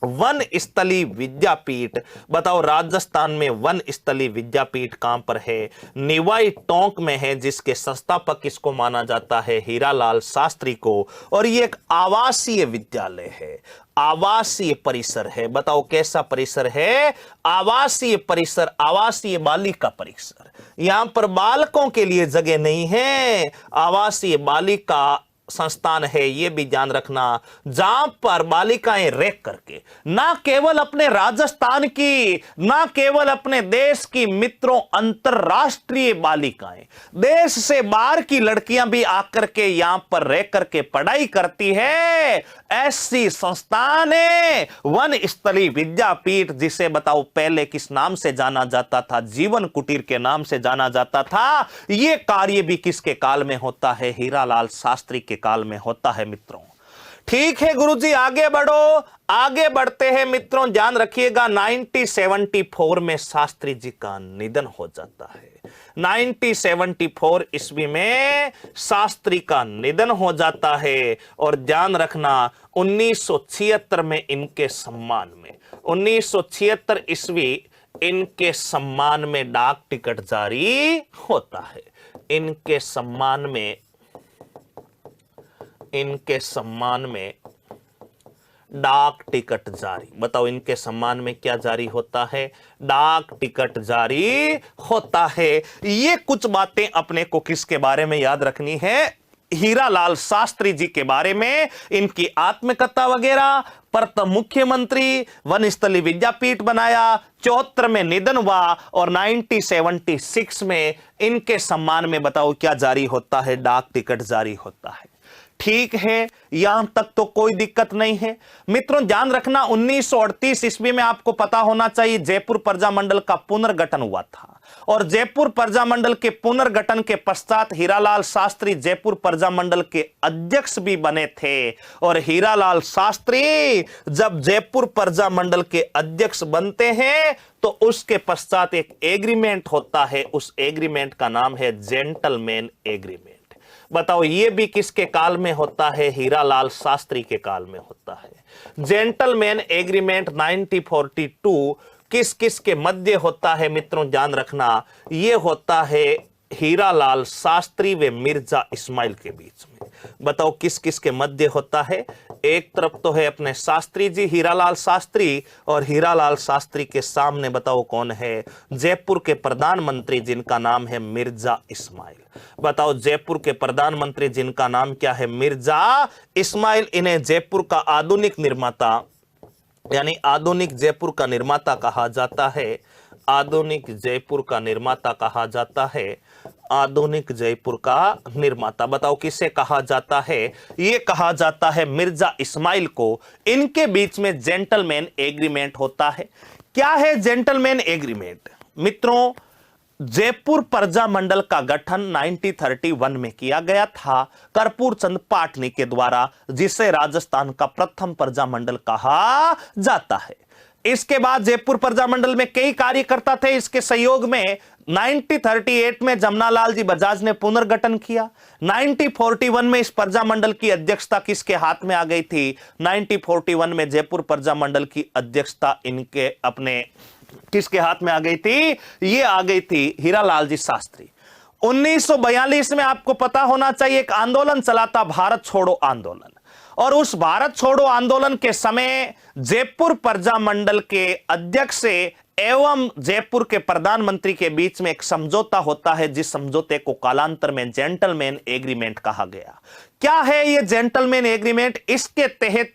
वन स्थली विद्यापीठ। बताओ राजस्थान में वन स्थली विद्यापीठ कहां पर है? निवाई टोंक में है, जिसके संस्थापक किसको माना जाता है? हीरालाल शास्त्री को। और ये एक आवासीय विद्यालय है, आवासीय परिसर है। बताओ कैसा परिसर है? आवासीय परिसर, आवासीय बालिका परिसर। यहां पर बालकों के लिए जगह नहीं है, आवासीय बालिका संस्थान है, यह भी ध्यान रखना, जहां पर बालिकाएं रह करके ना केवल अपने राजस्थान की, ना केवल अपने देश की मित्रों, अंतरराष्ट्रीय बालिकाएं, देश से बाहर की लड़कियां भी आकर के यहां पर रह करके पढ़ाई करती है। ऐसी संस्थान है वन स्थली विद्यापीठ, जिसे बताओ पहले किस नाम से जाना जाता था? जीवन कुटीर के नाम से जाना जाता था। यह कार्य भी किसके काल में होता है? हीरालाल शास्त्री के काल में होता है मित्रों। ठीक है गुरुजी, आगे बढ़ो। आगे बढ़ते हैं मित्रों, ध्यान रखिएगा। 1974 में शास्त्री जी का निधन हो जाता है। 1974 ईस्वी में शास्त्री का निधन हो जाता है। और ध्यान रखना 1976 में इनके सम्मान में, 1976 ईस्वी इनके सम्मान में डाक टिकट जारी होता है। इनके सम्मान में डाक टिकट जारी। बताओ इनके सम्मान में क्या जारी होता है? डाक टिकट जारी होता है। ये कुछ बातें अपने को किसके बारे में याद रखनी है? हीरालाल शास्त्री जी के बारे में, इनकी आत्मकथा वगैरह। प्रथम मुख्यमंत्री, वन स्थली विद्यापीठ बनाया, 74 में निधन हुआ और 1976 में इनके सम्मान में बताओ क्या जारी होता है? डाक टिकट जारी होता है। ठीक है, यहां तक तो कोई दिक्कत नहीं है। मित्रों ध्यान रखना 1938 ईस्वी में आपको पता होना चाहिए जयपुर प्रजामंडल का पुनर्गठन हुआ था, और जयपुर प्रजामंडल के पुनर्गठन के पश्चात हीरालाल शास्त्री जयपुर प्रजामंडल के अध्यक्ष भी बने थे। और हीरालाल शास्त्री जब जयपुर प्रजामंडल के अध्यक्ष बनते हैं तो उसके पश्चात एक एग्रीमेंट होता है, उस एग्रीमेंट का नाम है जेंटलमैन एग्रीमेंट। बताओ ये भी किसके काल में होता है? हीरालाल शास्त्री के काल में होता है। जेंटलमैन एग्रीमेंट 1942 किस किस के मध्य होता है मित्रों? ध्यान रखना, यह होता है हीरालाल शास्त्री व मिर्जा इस्माइल के बीच में। बताओ किस किस के मध्य होता है? एक तरफ तो है अपने शास्त्री जी हीरालाल शास्त्री, और हीरालाल शास्त्री के सामने बताओ कौन है? जयपुर के प्रधानमंत्री जिनका नाम है मिर्जा इस्माइल। बताओ जयपुर के प्रधानमंत्री जिनका नाम क्या है? मिर्जा इस्माइल। इन्हें जयपुर का आधुनिक निर्माता, यानी आधुनिक जयपुर का निर्माता कहा जाता है। आधुनिक जयपुर का निर्माता कहा जाता है। आधुनिक जयपुर का निर्माता बताओ किसे कहा जाता है? यह कहा जाता है मिर्जा इस्माइल को। इनके बीच में जेंटलमैन एग्रीमेंट होता है। क्या है जेंटलमैन एग्रीमेंट? मित्रों जयपुर प्रजा मंडल का गठन 1931 में किया गया था कर्पूर चंद पाटनी के द्वारा, जिसे राजस्थान का प्रथम प्रजा मंडल कहा जाता है। इसके बाद जयपुर प्रजा मंडल में कई कार्यकर्ता थे। इसके सहयोग में 1938 में जमनालाल जी बजाज ने पुनर्गठन किया। 1941 में इस प्रजा मंडल की अध्यक्षता किसके हाथ में आ गई थी? 1941 में जयपुर प्रजा मंडल की अध्यक्षता इनके अपने किसके हाथ में आ गई थी? ये आ गई थी हीरालाल जी शास्त्री। 1942 में आपको पता होना चाहिए एक आंदोलन चला था, भारत छोड़ो आंदोलन, और उस भारत छोड़ो आंदोलन के समय जयपुर प्रजा मंडल के अध्यक्ष से एवं जयपुर के प्रधानमंत्री के बीच में एक समझौता होता है, जिस समझौते को कालांतर में जेंटलमैन एग्रीमेंट कहा गया। क्या है यह जेंटलमैन एग्रीमेंट? इसके तहत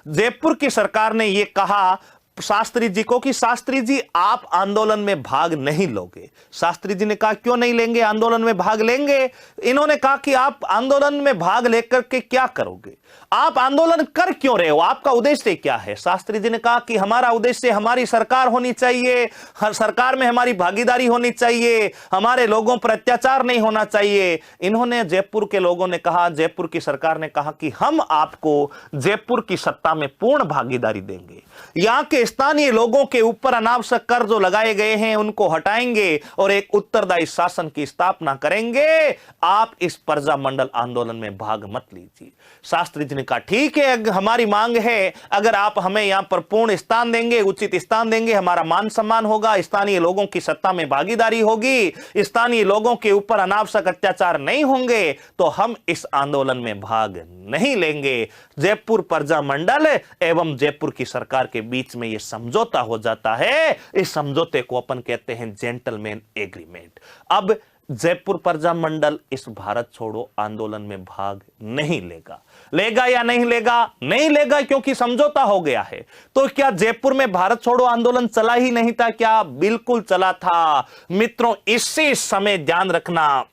जयपुर की सरकार ने यह कहा शास्त्री जी को कि शास्त्री जी आप आंदोलन में भाग नहीं लोगे। शास्त्री जी ने कहा क्यों नहीं लेंगे, आंदोलन में भाग लेंगे। इन्होंने कहा कि आप आंदोलन में भाग लेकर के क्या करोगे, आप आंदोलन कर क्यों रहे हो, आपका उद्देश्य क्या है? शास्त्री जी ने कहा कि हमारा उद्देश्य हमारी सरकार होनी चाहिए, हर सरकार में हमारी भागीदारी होनी चाहिए, हमारे लोगों पर अत्याचार नहीं होना चाहिए। इन्होंने जयपुर के लोगों ने कहा, जयपुर की सरकार ने कहा कि हम आपको जयपुर की सत्ता में पूर्ण भागीदारी देंगे, यहां के स्थानीय लोगों के ऊपर अनावश्यक कर जो लगाए गए हैं उनको हटाएंगे और एक उत्तरदायी शासन की स्थापना करेंगे। आप इस प्रजा मंडल आंदोलन में भाग मत लीजिए। शास्त्री जी ने कहा ठीक है, हमारी मांग है, अगर आप हमें यहां पर पूर्ण स्थान देंगे, उचित स्थान देंगे, हमारा मान सम्मान होगा, स्थानीय लोगों की सत्ता में भागीदारी होगी, स्थानीय लोगों के ऊपर अनावश्यक अत्याचार नहीं होंगे, तो हम इस आंदोलन में भाग नहीं लेंगे। जयपुर प्रजा मंडल एवं जयपुर की सरकार के बीच में यह समझौता हो जाता है। इस समझौते को अपन कहते हैं जेंटलमैन एग्रीमेंट। अब जयपुर प्रजा मंडल इस भारत छोड़ो आंदोलन में भाग नहीं लेगा। लेगा या नहीं लेगा? नहीं लेगा, क्योंकि समझौता हो गया है। तो क्या जयपुर में भारत छोड़ो आंदोलन चला ही नहीं था क्या? बिल्कुल चला था। मित्रों, इसी समय ध्यान रखना,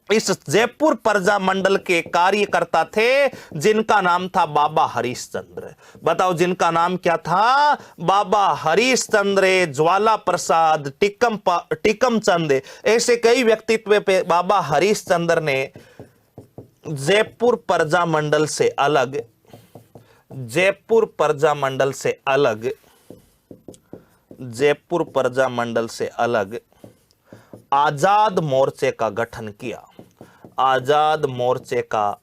इस जयपुर प्रजा मंडल के कार्यकर्ता थे जिनका नाम था बाबा हरिश्चंद्र। बताओ जिनका नाम क्या था? बाबा हरिश्चंद्र, ज्वाला प्रसाद, टिकम चंद, ऐसे कई व्यक्तित्व पे बाबा हरिश्चंद्र ने जयपुर प्रजा मंडल से अलग, जयपुर प्रजा मंडल से अलग, जयपुर प्रजा मंडल से अलग आजाद मोर्चे का गठन किया। आजाद मोर्चे का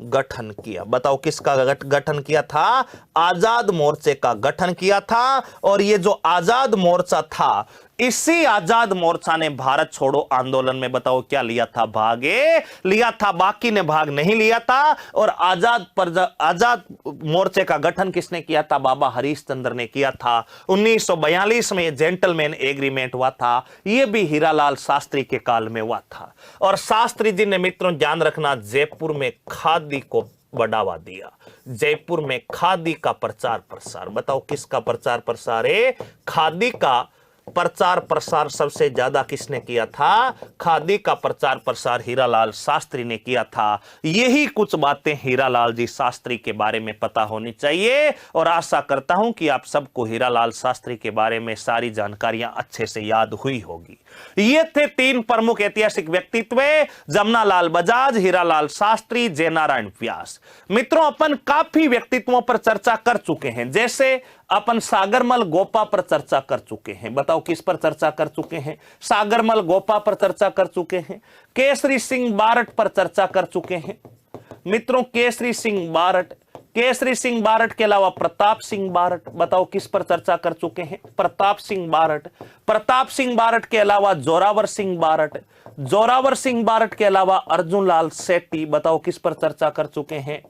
गठन किया। बताओ किसका गठन किया था? आजाद मोर्चे का गठन किया था। और ये जो आजाद मोर्चा था, इसी आजाद मोर्चा ने भारत छोड़ो आंदोलन में बताओ क्या लिया था? भागे लिया था, बाकी ने भाग नहीं लिया था। और आजाद मोर्चे का गठन किसने किया था? बाबा हरिश्चंद्र ने किया था। 1942 में जेंटलमैन एग्रीमेंट हुआ था। यह भी हीरालाल शास्त्री के काल में हुआ था। और शास्त्री जी ने, मित्रों ध्यान रखना, जयपुर में खादी को बढ़ावा दिया। जयपुर में खादी का प्रचार प्रसार, बताओ किसका प्रचार प्रसार है? खादी का प्रचार प्रसार सबसे ज्यादा किसने किया था? खादी का प्रचार प्रसार हीरालाल शास्त्री ने किया था। यही कुछ बातें हीरालाल जी शास्त्री के बारे में पता होनी चाहिए और आशा करता हूं कि आप सबको हीरालाल शास्त्री के बारे में सारी जानकारियां अच्छे से याद हुई होगी। ये थे तीन प्रमुख ऐतिहासिक व्यक्तित्व, जमनालाल बजाज, हीरालाल शास्त्री, जयनारायण व्यास। मित्रों, अपन काफी व्यक्तित्वों पर चर्चा कर चुके हैं। जैसे अपन सागरमल गोपा पर चर्चा कर चुके हैं। बताओ किस पर चर्चा कर चुके हैं? सागरमल गोपा पर चर्चा कर चुके हैं। केसरी सिंह बारट पर चर्चा कर चुके हैं। मित्रों, केसरी सिंह बारट के अलावा प्रताप सिंह बारट, बताओ किस पर चर्चा कर चुके हैं? प्रताप सिंह बारट के अलावा जोरावर सिंह बारट के अलावा अर्जुन लाल सेठी, बताओ किस पर चर्चा कर चुके हैं?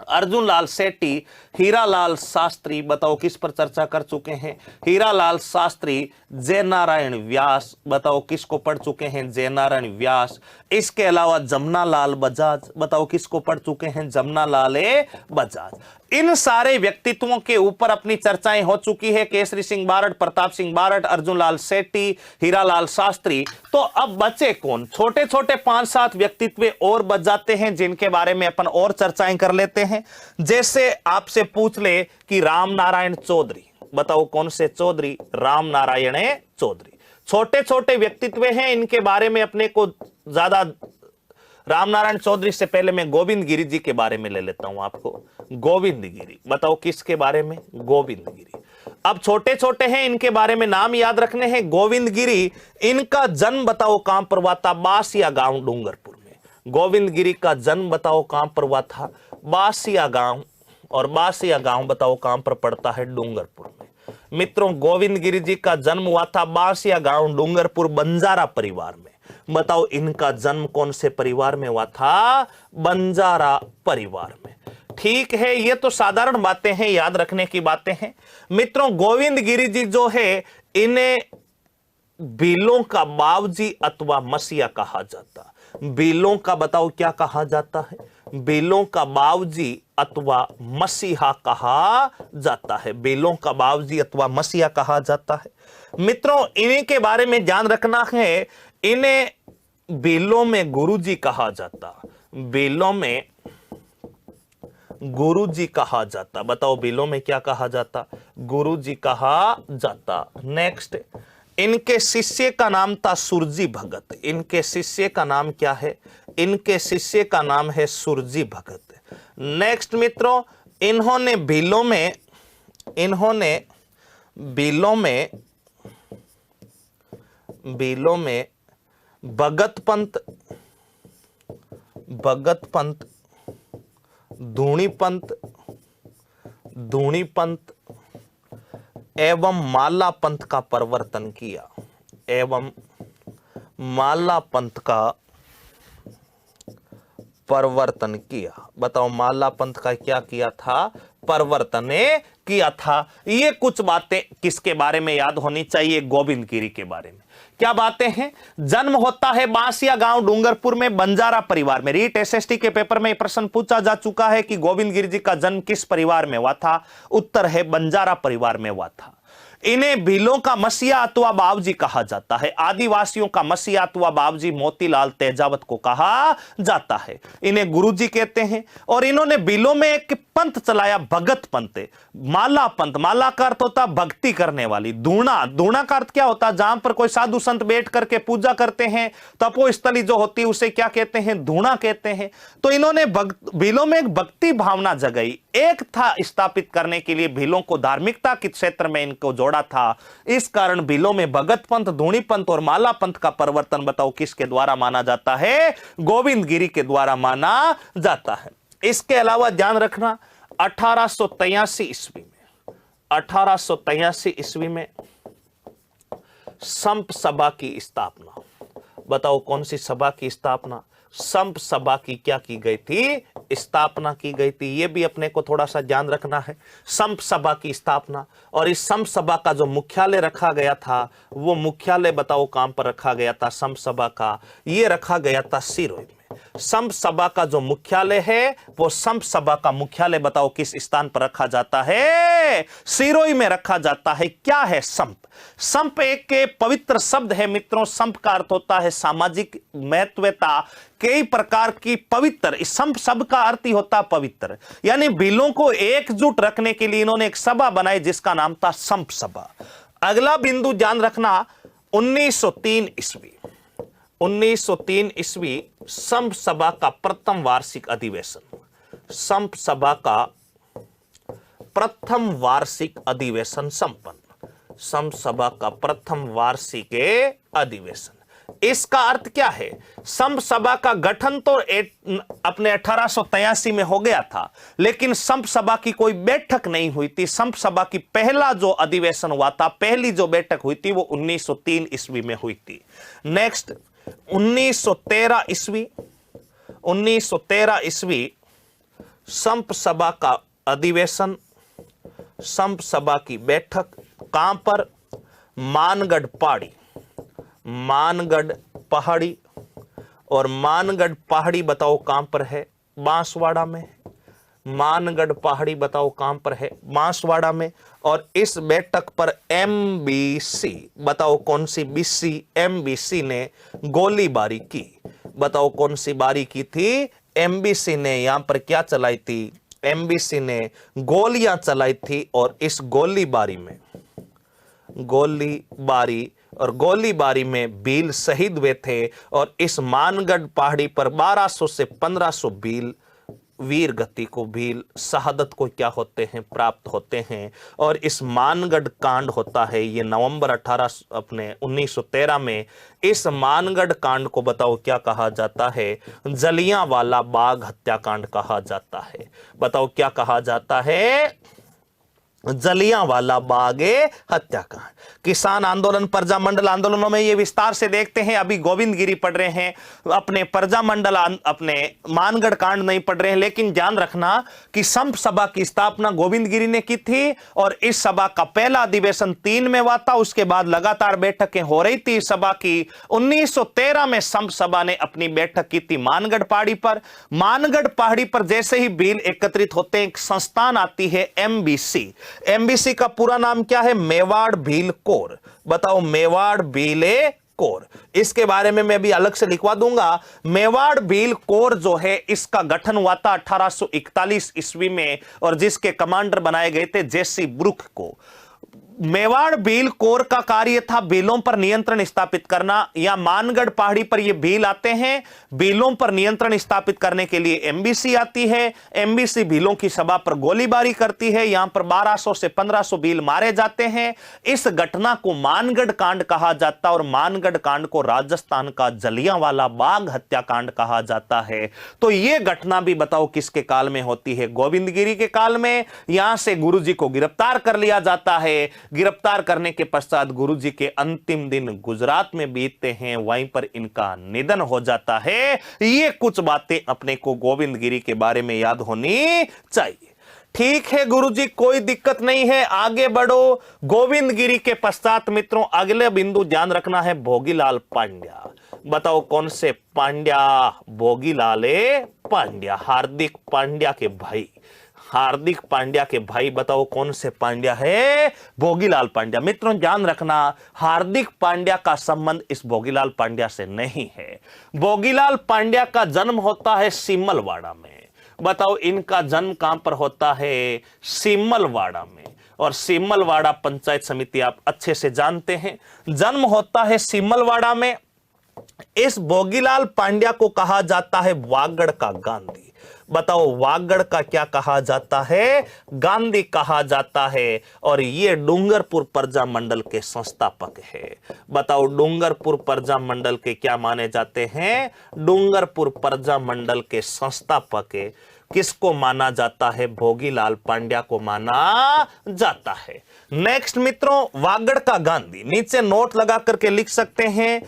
अर्जुन लाल सेठी। हीरालाल शास्त्री, बताओ किस पर चर्चा कर चुके हैं? हीरालाल शास्त्री। जयनारायण व्यास, बताओ किसको पढ़ चुके हैं? जयनारायण व्यास। इसके अलावा जमनालाल बजाज, बताओ किसको पढ़ चुके हैं? जमनालाल बजाज। इन सारे व्यक्तित्वों के ऊपर अपनी चर्चाएं हो चुकी है। केसरी सिंह बारट, प्रताप सिंह बारट, अर्जुन लाल सेठी, हीरालाल शास्त्री। तो अब बचे कौन? छोटे छोटे 5-7 व्यक्तित्व और बच जाते हैं जिनके बारे में अपन और चर्चाएं कर लेते हैं। जैसे आपसे पूछ ले कि राम नारायण चौधरी, बताओ कौन से चौधरी? राम नारायण चौधरी। छोटे छोटे व्यक्तित्व हैं, इनके बारे में अपने को ज्यादा, रामनारायण चौधरी से पहले मैं गोविंद गिरी जी के बारे में ले लेता हूं आपको। गोविंद गिरी, बताओ किसके बारे में? गोविंद गिरी। अब छोटे छोटे हैं, इनके बारे में नाम याद रखने हैं। गोविंद गिरी, इनका जन्म बताओ कहां पर हुआ था? बासिया गांव डूंगरपुर में। गोविंद गिरी का जन्म बताओ कहां पर हुआ था? बासिया गांव। और बासिया गांव बताओ कहां पर पड़ता है? डूंगरपुर में। मित्रों, गोविंद गिरी जी का जन्म हुआ था बासिया गांव डूंगरपुर बंजारा परिवार में। बताओ इनका जन्म कौन से परिवार में हुआ था? बंजारा परिवार में। ठीक है, ये तो साधारण बातें हैं, याद रखने की बातें हैं। मित्रों, गोविंद गिरी जी जो है, इन्हें भीलों का बावजी अथवा मसीहा कहा जाता। भीलों का बताओ क्या कहा जाता है? भीलों का बावजी अथवा मसीहा कहा जाता है। भीलों का बावजी अथवा मसीहा कहा जाता है। मित्रों, इन्हीं के बारे में ध्यान रखना है। इन्हें भीलों में गुरुजी कहा जाता। भीलों में गुरुजी कहा जाता। बताओ भीलों में क्या कहा जाता? गुरुजी कहा जाता। नेक्स्ट, इनके शिष्य का नाम था सुरजी भगत। इनके शिष्य का नाम क्या है? इनके शिष्य का नाम है सुरजी भगत। नेक्स्ट मित्रों, इन्होंने भीलों में भगत पंथ, धूणी पंथ एवं माला पंथ का प्रवर्तन किया। एवं माला पंथ का प्रवर्तन किया। बताओ माला पंथ का क्या किया था? प्रवर्तन किया था। ये कुछ बातें किसके बारे में याद होनी चाहिए? गोविंद गिरी के बारे में। क्या बातें हैं? जन्म होता है बासिया गांव डूंगरपुर में बंजारा परिवार में। रीट एसएसटी के पेपर में प्रश्न पूछा जा चुका है कि गोविंद गिरी जी का जन्म किस परिवार में हुआ था? उत्तर है बंजारा परिवार में हुआ था। इन्हें भीलों का मसीहा अथवा बावजी कहा जाता है। आदिवासियों का मसीहा अथवा बावजी मोतीलाल तेजावत को कहा जाता है। इन्हें गुरुजी कहते हैं। और इन्होंने भीलों में एक पंथ चलाया, भगत पंथ। माला पंथ, माला का अर्थ होता भक्ति करने वाली। दूणा का अर्थ क्या होता? जहां पर कोई साधु संत बैठ करके पूजा करते हैं, तपोस्थली जो होती है उसे क्या कहते हैं? धूणा कहते हैं। तो इन्होंने भीलों में एक भक्ति भावना जगाई, एक था स्थापित करने के लिए। भीलों को धार्मिकता के क्षेत्र में इनको जोड़ा था। इस कारण भीलों में भगत पंथ, धूणी पंथ और माला पंथ का प्रवर्तन बताओ किसके द्वारा माना जाता है? गोविंद गिरी के द्वारा माना जाता है। इसके अलावा ध्यान रखना, 1883 ईस्वी में संप सभा की स्थापना। बताओ कौन सी सभा की स्थापना? संप सभा की क्या की गई थी? स्थापना की गई थी। यह भी अपने को थोड़ा सा ध्यान रखना है। संप सभा की स्थापना। और इस संप सभा का जो मुख्यालय रखा गया था, वो मुख्यालय बताओ कहां पर रखा गया था? संप सभा का ये रखा गया था सिरोही में। संप सभा का जो मुख्यालय है, वो संप सभा का मुख्यालय बताओ किस स्थान पर रखा जाता है? सिरोही में रखा जाता है। क्या है संप? संप एक पवित्र शब्द है मित्रों। संप का अर्थ होता है सामाजिक महत्वता, कई प्रकार की पवित्र। इस संप शब्द का अर्थ ही होता पवित्र। यानी भीलों को एकजुट रखने के लिए इन्होंने एक सभा बनाई जिसका नाम था संप सभा। अगला बिंदु ध्यान रखना, 1903 ईस्वी संप सभा का प्रथम वार्षिक अधिवेशन। संप सभा का प्रथम वार्षिक अधिवेशन संपन्न। संप सभा का प्रथम वार्षिक अधिवेशन। इसका अर्थ क्या है? संप सभा का गठन तो अपने 1883 में हो गया था, लेकिन संप सभा की कोई बैठक नहीं हुई थी। संप सभा की पहला जो अधिवेशन हुआ था, पहली जो बैठक हुई थी, वो 1903 ईस्वी में हुई थी। नेक्स्ट, 1913 ईस्वी संप सभा का अधिवेशन, संप सभा की बैठक कहां पर? मानगढ़ पहाड़ी। और मानगढ़ पहाड़ी बताओ कहां पर है? बांसवाड़ा में। मानगढ़ पहाड़ी बताओ कहां पर है? बांसवाड़ा में। और इस बैठक पर एमबीसी बताओ कौन सी बीसी? एमबीसी ने गोलीबारी की। बताओ कौन सी बारी की थी? एमबीसी ने यहां पर क्या चलाई थी? एमबीसी ने गोलियां चलाई थी। और इस गोलीबारी और गोलीबारी में भील शहीद हुए थे। और इस मानगढ़ पहाड़ी पर 1200 से 1500 भील वीर गति को, भील शहादत को क्या होते हैं, प्राप्त होते हैं। और इस मानगढ़ कांड होता है, ये नवंबर 1913 में इस मानगढ़ कांड को बताओ क्या कहा जाता है, जलियांवाला बाग हत्याकांड कहा जाता है। बताओ क्या कहा जाता है, जलियांवाला बाग हत्याकांड। किसान आंदोलन, प्रजामंडल आंदोलनों में ये विस्तार से देखते हैं। अभी गोविंद गिरी पढ़ रहे हैं, अपने प्रजामंडल अपने मानगढ़ कांड नहीं पढ़ रहे हैं। लेकिन ध्यान रखना कि संप सभा की स्थापना गोविंद गिरी ने की थी और इस सभा का पहला अधिवेशन 3 में हुआ था। उसके बाद लगातार बैठकें हो रही थी सभा की। 1913 में संप सभा ने अपनी बैठक की थी मानगढ़ पहाड़ी पर। मानगढ़ पहाड़ी पर जैसे ही भील एकत्रित होते हैं, एक संस्थान आती है एमबीसी। एमबीसी का पूरा नाम क्या है, मेवाड़ भील कोर। बताओ मेवाड़ भील कोर, इसके बारे में मैं भी अलग से लिखवा दूंगा। मेवाड़ भील कोर जो है, इसका गठन हुआ था 1841 ईस्वी में और जिसके कमांडर बनाए गए थे जेसी ब्रुक को। मेवाड़ भील कोर का कार्य था भीलों पर नियंत्रण स्थापित करना। या मानगढ़ पहाड़ी पर ये भील आते हैं, भीलों पर नियंत्रण स्थापित करने के लिए एमबीसी आती है। एमबीसी भीलों की सभा पर गोलीबारी करती है। यहां पर 1200 से 1500 भील मारे जाते हैं। इस घटना को मानगढ़ कांड कहा जाता है और मानगढ़ कांड को राजस्थान का जलियांवाला बाग हत्याकांड कहा जाता है। तो यह घटना भी बताओ किसके काल में होती है, गोविंद गिरी के काल में। यहां से गुरुजी को गिरफ्तार कर लिया जाता है। गिरफ्तार करने के पश्चात गुरुजी के अंतिम दिन गुजरात में बीतते हैं, वहीं पर इनका निधन हो जाता है। ये कुछ बातें अपने को गोविंद गिरी के बारे में याद होनी चाहिए। ठीक है गुरुजी, कोई दिक्कत नहीं है, आगे बढ़ो। गोविंद गिरी के पश्चात मित्रों अगले बिंदु ध्यान रखना है, भोगीलाल पांड्या। बताओ कौन से पांड्या, भोगीलाल पांड्या, हार्दिक पांड्या के भाई। हार्दिक पांड्या के भाई बताओ कौन से पांड्या है, भोगीलाल पांड्या। मित्रों ध्यान रखना, हार्दिक पांड्या का संबंध इस भोगीलाल पांड्या से नहीं है। भोगीलाल पांड्या का जन्म होता है सिमलवाड़ा में। बताओ इनका जन्म कहां पर होता है, सिमलवाड़ा में। और सिमलवाड़ा पंचायत समिति आप अच्छे से जानते हैं, जन्म होता है सिमलवाड़ा में। इस भोगीलाल पांड्या को कहा जाता है वागड़ का गांधी। बताओ वागड़ का क्या कहा जाता है, गांधी कहा जाता है। और ये डूंगरपुर प्रजा मंडल के संस्थापक है। बताओ डूंगरपुर प्रजा मंडल के क्या माने जाते हैं, डूंगरपुर प्रजा मंडल के संस्थापक है। किसको माना जाता है, भोगीलाल पांड्या को माना जाता है। नेक्स्ट मित्रों, वागड़ का गांधी, नीचे नोट लगा करके लिख सकते हैं,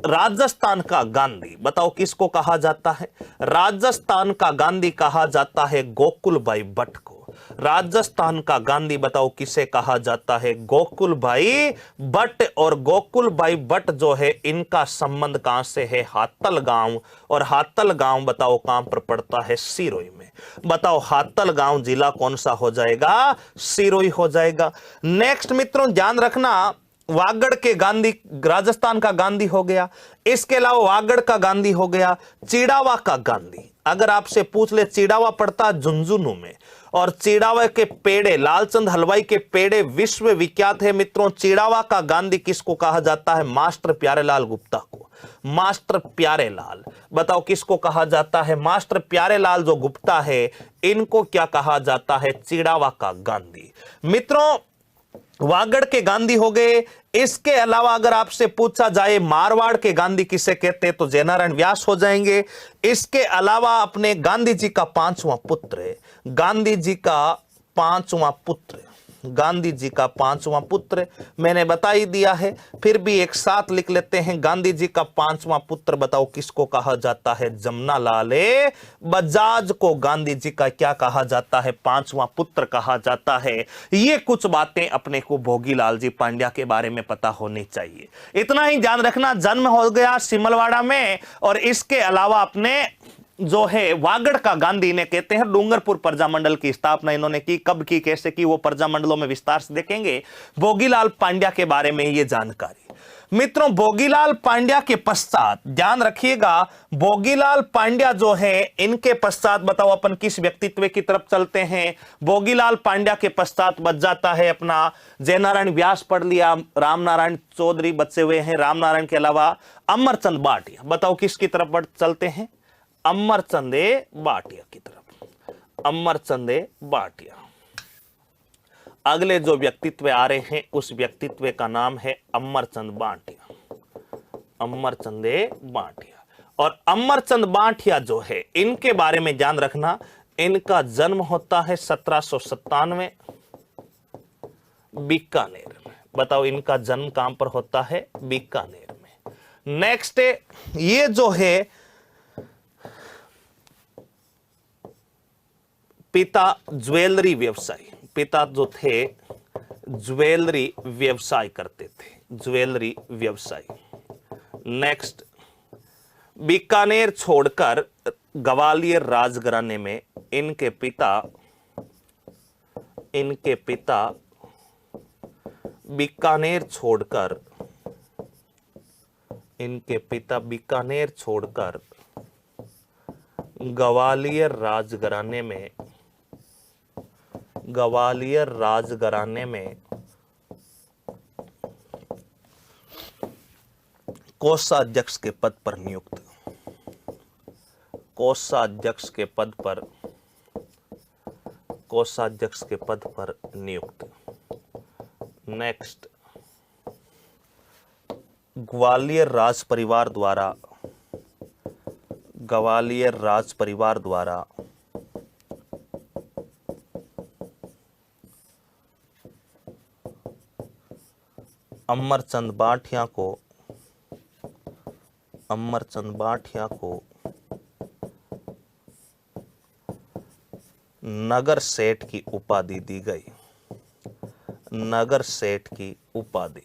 राजस्थान का गांधी। बताओ किसको कहा जाता है, राजस्थान का गांधी कहा जाता है गोकुल भाई भट्ट को। राजस्थान का गांधी बताओ किसे कहा जाता है, गोकुल भाई भट्ट। और गोकुल भाई भट्ट जो है, इनका संबंध कहां से है, हातल गांव। और हातल गांव बताओ कहां पर पड़ता है, सिरोही में। बताओ हातल गांव जिला कौन सा हो जाएगा, सिरोही हो जाएगा। नेक्स्ट मित्रों ध्यान रखना, वागड़ के गांधी राजस्थान का गांधी हो गया। इसके अलावा वागड़ का गांधी हो गया, चिड़ावा का गांधी। अगर आपसे पूछ ले, चिड़ावा पड़ता झुंझुनू में और चिड़ावा के पेड़े, लालचंद हलवाई के पेड़े विश्व विख्यात है मित्रों। चिड़ावा का गांधी किसको कहा जाता है, मास्टर प्यारेलाल गुप्ता को। मास्टर प्यारेलाल बताओ किसको कहा जाता है, मास्टर प्यारेलाल जो गुप्ता है, इनको क्या कहा जाता है, चिड़ावा का गांधी। मित्रों वागड़ के गांधी हो गए। इसके अलावा अगर आपसे पूछा जाए मारवाड़ के गांधी किसे कहते हैं, तो जयनारायण व्यास हो जाएंगे। इसके अलावा अपने गांधी जी का 5वां पुत्र है, गांधी जी का 5वां पुत्र, गांधी जी का 5वां पुत्र मैंने बता ही दिया है, फिर भी एक साथ लिख लेते हैं। गांधी जी का 5वां पुत्र बताओ किसको कहा जाता है, जमनालाल बजाज को गांधी जी का क्या कहा जाता है, 5वां पुत्र कहा जाता है। ये कुछ बातें अपने को भोगीलाल जी पांड्या के बारे में पता होनी चाहिए। इतना ही ध्यान रखना, जन्म हो गया सिमलवाड़ा में। और इसके अलावा अपने जो है वागड़ का गांधी ने कहते हैं डूंगरपुर प्रजामंडल की स्थापना इन्होंने की, कब की, कैसे की, वो प्रजामंडलों में विस्तार से देखेंगे। भोगीलाल पांड्या के बारे में ये जानकारी। मित्रों भोगीलाल पांड्या के पश्चात ध्यान रखिएगा, भोगीलाल पांड्या जो है इनके पश्चात बताओ अपन किस व्यक्तित्व की तरफ चलते हैं। भोगीलाल पांड्या के पश्चात बच जाता है अपना जयनारायण व्यास पढ़ लिया, रामनारायण चौधरी बचे हुए हैं, रामनारायण के अलावा अमरचंद भाटिया। बताओ किसकी तरफ बढ़ चलते हैं, अमरचंद भाटिया की तरफ, अमरचंद भाटिया। अगले जो व्यक्तित्व आ रहे हैं उस व्यक्तित्व का नाम है अमरचंद भाटिया, अमरचंद भाटिया। और अमरचंद भाटिया जो है इनके बारे में ध्यान रखना, इनका जन्म होता है 1797 बीकानेर में। बताओ इनका जन्म कहां पर होता है, बीकानेर में। नेक्स्ट ये जो है पिता ज्वेलरी व्यवसायी, पिता जो थे ज्वेलरी व्यवसाय करते थे, ज्वेलरी व्यवसायी। नेक्स्ट बीकानेर छोड़कर ग्वालियर राजघराने में इनके पिता बीकानेर छोड़कर ग्वालियर राजघराने में कोषाध्यक्ष के पद पर नियुक्त, कोषाध्यक्ष के पद पर नियुक्त। नेक्स्ट ग्वालियर राज परिवार द्वारा अमरचंद भाटिया को नगर सेठ की उपाधि दी गई, नगर सेठ की उपाधि।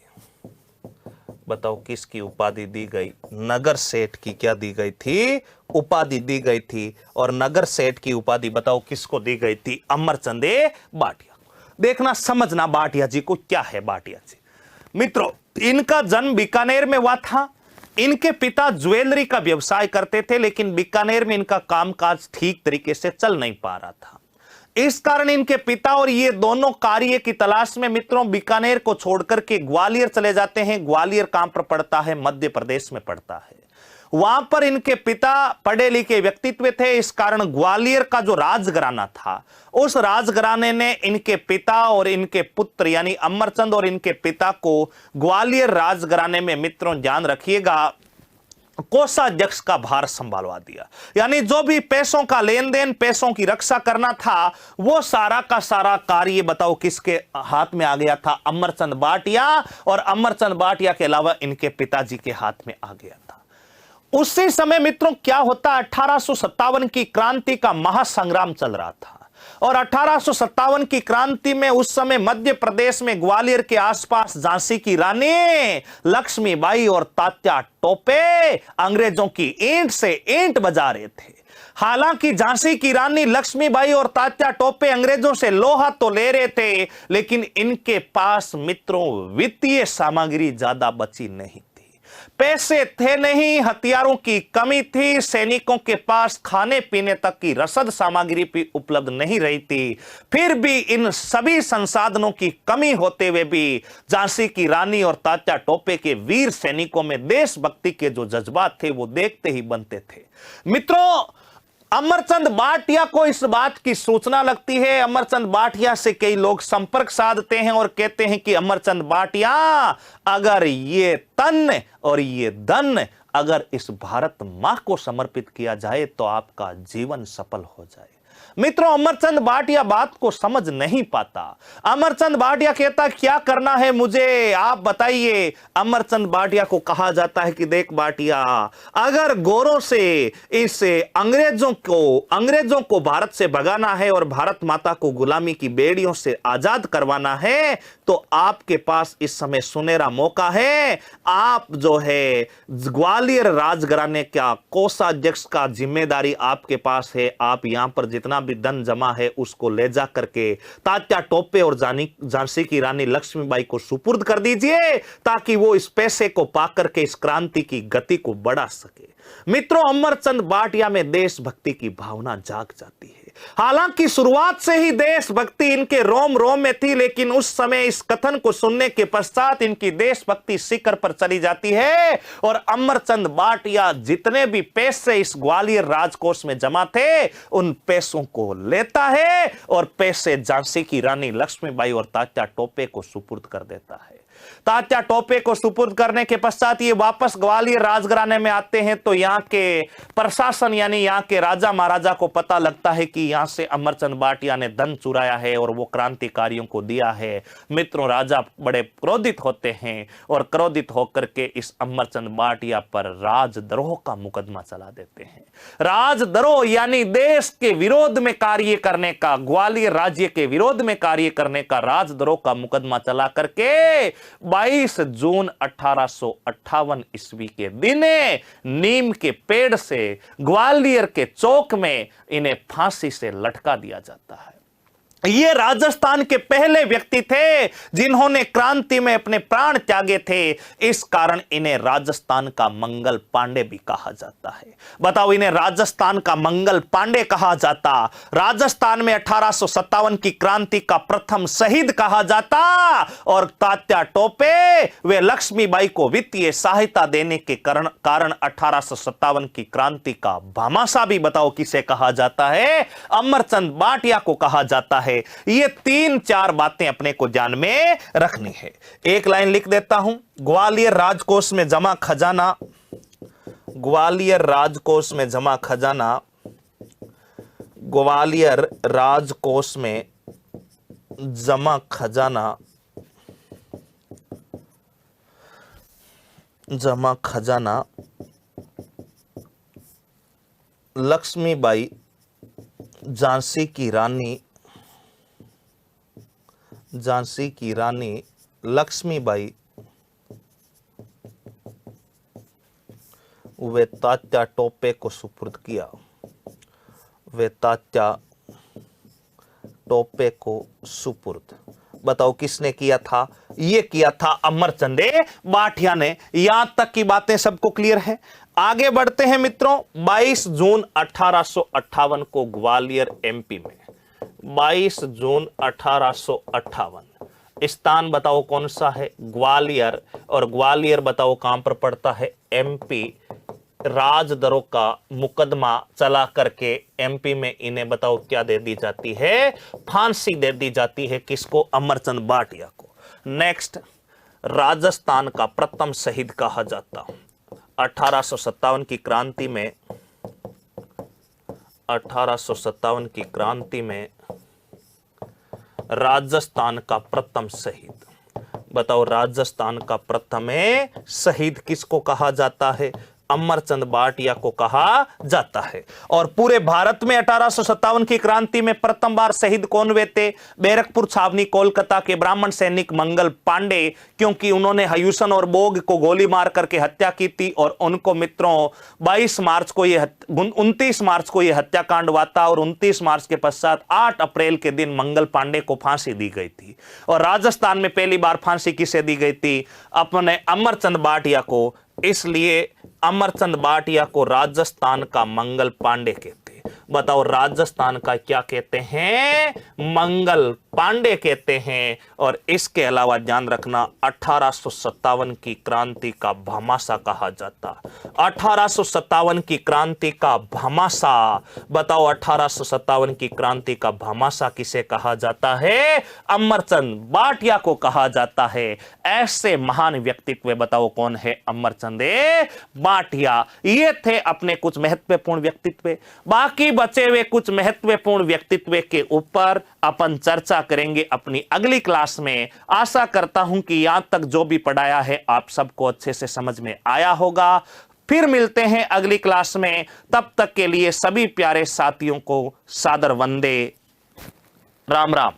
बताओ किसकी उपाधि दी गई, नगर सेठ की क्या दी गई थी, उपाधि दी गई थी। और नगर सेठ की उपाधि बताओ किसको दी गई थी, अमरचंद भाटिया। देखना समझना भाटिया जी को क्या है। भाटिया जी मित्रों इनका जन्म बीकानेर में हुआ था। इनके पिता ज्वेलरी का व्यवसाय करते थे, लेकिन बीकानेर में इनका कामकाज ठीक तरीके से चल नहीं पा रहा था। इस कारण इनके पिता और ये दोनों कार्य की तलाश में मित्रों बीकानेर को छोड़कर के ग्वालियर चले जाते हैं। ग्वालियर कहां पर पड़ता है, मध्य प्रदेश में पड़ता है। वहां पर इनके पिता पढ़े लिखे व्यक्तित्व थे, इस कारण ग्वालियर का जो राजघराना था उस राजघराने ने इनके पिता और इनके पुत्र यानी अमरचंद और इनके पिता को ग्वालियर राजघराने में मित्रों ध्यान रखिएगा कोषाध्यक्ष का भार संभालवा दिया। यानी जो भी पैसों का लेन देन, पैसों की रक्षा करना था, वो सारा का सारा कार्य बताओ किसके हाथ में आ गया था, अमरचंद भाटिया। और अमरचंद भाटिया के अलावा इनके पिताजी के हाथ में आ गया था। उसी समय मित्रों क्या होता, 1857 की क्रांति का महासंग्राम चल रहा था। और 1857 की क्रांति में उस समय मध्य प्रदेश में ग्वालियर के आसपास झांसी की रानी लक्ष्मीबाई और तात्या टोपे अंग्रेजों की ईंट से ईंट बजा रहे थे। हालांकि झांसी की रानी लक्ष्मीबाई और तात्या टोपे अंग्रेजों से लोहा तो ले रहे थे, लेकिन इनके पास मित्रों वित्तीय सामग्री ज्यादा बची नहीं। पैसे थे नहीं, हथियारों की कमी थी, सैनिकों के पास खाने पीने तक की रसद सामग्री भी उपलब्ध नहीं रही थी। फिर भी इन सभी संसाधनों की कमी होते हुए भी झांसी की रानी और तात्या टोपे के वीर सैनिकों में देशभक्ति के जो जज्बात थे वो देखते ही बनते थे। मित्रों अमरचंद भाटिया को इस बात की सूचना लगती है। अमरचंद भाटिया से कई लोग संपर्क साधते हैं और कहते हैं कि अमरचंद भाटिया अगर ये तन और ये धन अगर इस भारत मां को समर्पित किया जाए तो आपका जीवन सफल हो जाए। मित्रों अमरचंद भाटिया बात को समझ नहीं पाता। अमरचंद भाटिया कहता क्या करना है मुझे आप बताइए। अमरचंद भाटिया को कहा जाता है कि देख भाटिया, अगर गोरों से इस अंग्रेजों को भारत से भगाना है और भारत माता को गुलामी की बेड़ियों से आजाद करवाना है तो आपके पास इस समय सुनहरा मौका है। आप जो है ग्वालियर राजघराने का कोषाध्यक्ष का जिम्मेदारी आपके पास है। आप यहां पर जितना भी धन जमा है उसको ले जा करके तात्या टोपे और झांसी की रानी लक्ष्मीबाई को सुपुर्द कर दीजिए, ताकि वो इस पैसे को पाकर के इस क्रांति की गति को बढ़ा सके। मित्रों, अमरचंद भाटिया में देशभक्ति की भावना जाग जाती है। हालांकि शुरुआत से ही देशभक्ति इनके रोम रोम में थी, लेकिन उस समय इस कथन को सुनने के पश्चात इनकी देशभक्ति शिखर पर चली जाती है और अमरचंद भाटिया जितने भी पैसे इस ग्वालियर राजकोष में जमा थे उन पैसों को लेता है और पैसे झांसी की रानी लक्ष्मीबाई और तात्या टोपे को सुपुर्द कर देता है। तात्या टोपे को सुपुर्द करने के पश्चात ये वापस ग्वालियर राजघराने में आते हैं तो यहाँ के प्रशासन यानी यहाँ के राजा महाराजा को पता लगता है कि यहाँ से अमरचंद भाटिया ने धन चुराया है और वो क्रांतिकारियों को दिया है। मित्रों, राजा बड़े क्रोधित होते हैं और क्रोधित होकर के इस अमरचंद भाटिया पर राजद्रोह का मुकदमा चला देते हैं। राजद्रोह यानी देश के विरोध में कार्य करने का, ग्वालियर राज्य के विरोध में कार्य करने का राजद्रोह का मुकदमा चला करके 22 जून 1858 ईस्वी के दिन नीम के पेड़ से ग्वालियर के चौक में इन्हें फांसी से लटका दिया जाता है। ये राजस्थान के पहले व्यक्ति थे जिन्होंने क्रांति में अपने प्राण त्यागे थे। इस कारण इन्हें राजस्थान का मंगल पांडे भी कहा जाता है। बताओ, इन्हें राजस्थान का मंगल पांडे कहा जाता, राजस्थान में 1857 की क्रांति का प्रथम शहीद कहा जाता और तात्या टोपे वे लक्ष्मीबाई को वित्तीय सहायता देने के कारण 1857 की क्रांति का भामाशाह भी बताओ किसे कहा जाता है? अमरचंद भाटिया को कहा जाता है। ये 3-4 बातें अपने को ध्यान में रखनी है। एक लाइन लिख देता हूं, ग्वालियर राजकोष में जमा खजाना, ग्वालियर राजकोष में जमा खजाना, ग्वालियर राजकोष में जमा खजाना, जमा खजाना लक्ष्मीबाई झांसी की रानी, झांसी की रानी लक्ष्मीबाई वे तात्या टोपे को सुपुर्द किया, वे तात्या टोपे को सुपुर्द। बताओ किसने किया था? ये किया था अमरचंद भाटिया ने। यहां तक की बातें सबको क्लियर है। आगे बढ़ते हैं मित्रों। 22 जून 1858 को ग्वालियर एमपी में, 22 जून 1858 स्थान बताओ कौन सा है? ग्वालियर। और ग्वालियर बताओ कहां पर पड़ता है? एमपी। राजद्रोह का मुकदमा चला करके एमपी में इन्हें बताओ क्या दे दी जाती है? फांसी दे दी जाती है। किसको? अमरचंद भाटिया को। नेक्स्ट, राजस्थान का प्रथम शहीद कहा जाता 1857 की क्रांति में, 1857 की क्रांति में राजस्थान का प्रथम शहीद बताओ, राजस्थान का प्रथम शहीद किसको कहा जाता है? अमरचंद भाटिया को कहा जाता है। और पूरे भारत में 1857 की क्रांति में प्रथम बार शहीद कौन हुए थे? बैरकपुर छावनी कोलकाता के ब्राह्मण सैनिक मंगल पांडे, क्योंकि उन्होंने हयूसन और बोग को गोली मार करके हत्या की थी और उनको मित्रों 29 मार्च को ये 29 मार्च को यह हत्याकांड हुआ था और 29 मार्च के पश्चात 8 अप्रैल के दिन मंगल पांडे को फांसी दी गई थी। और राजस्थान में पहली बार फांसी किसे दी गई थी? अपने अमरचंद भाटिया को। इसलिए अमरचंद भाटिया को राजस्थान का मंगल पांडे कहते। बताओ राजस्थान का क्या कहते हैं? मंगल पांडे कहते हैं। और इसके अलावा ध्यान रखना 1857 की क्रांति का भामाशाह कहा जाता। 1857 की क्रांति का भामाशाह बताओ, 1857 की क्रांति का भामाशाह किसे कहा जाता है? अमरचंद भाटिया को कहा जाता है। ऐसे महान व्यक्तित्व बताओ कौन है? अमरचंद भाटिया। ये थे अपने कुछ महत्वपूर्ण व्यक्तित्व। बाकी बचे हुए कुछ महत्वपूर्ण व्यक्तित्व के ऊपर अपन चर्चा करेंगे अपनी अगली क्लास में। आशा करता हूं कि यहां तक जो भी पढ़ाया है आप सबको अच्छे से समझ में आया होगा। फिर मिलते हैं अगली क्लास में। तब तक के लिए सभी प्यारे साथियों को सादर वंदे। राम राम।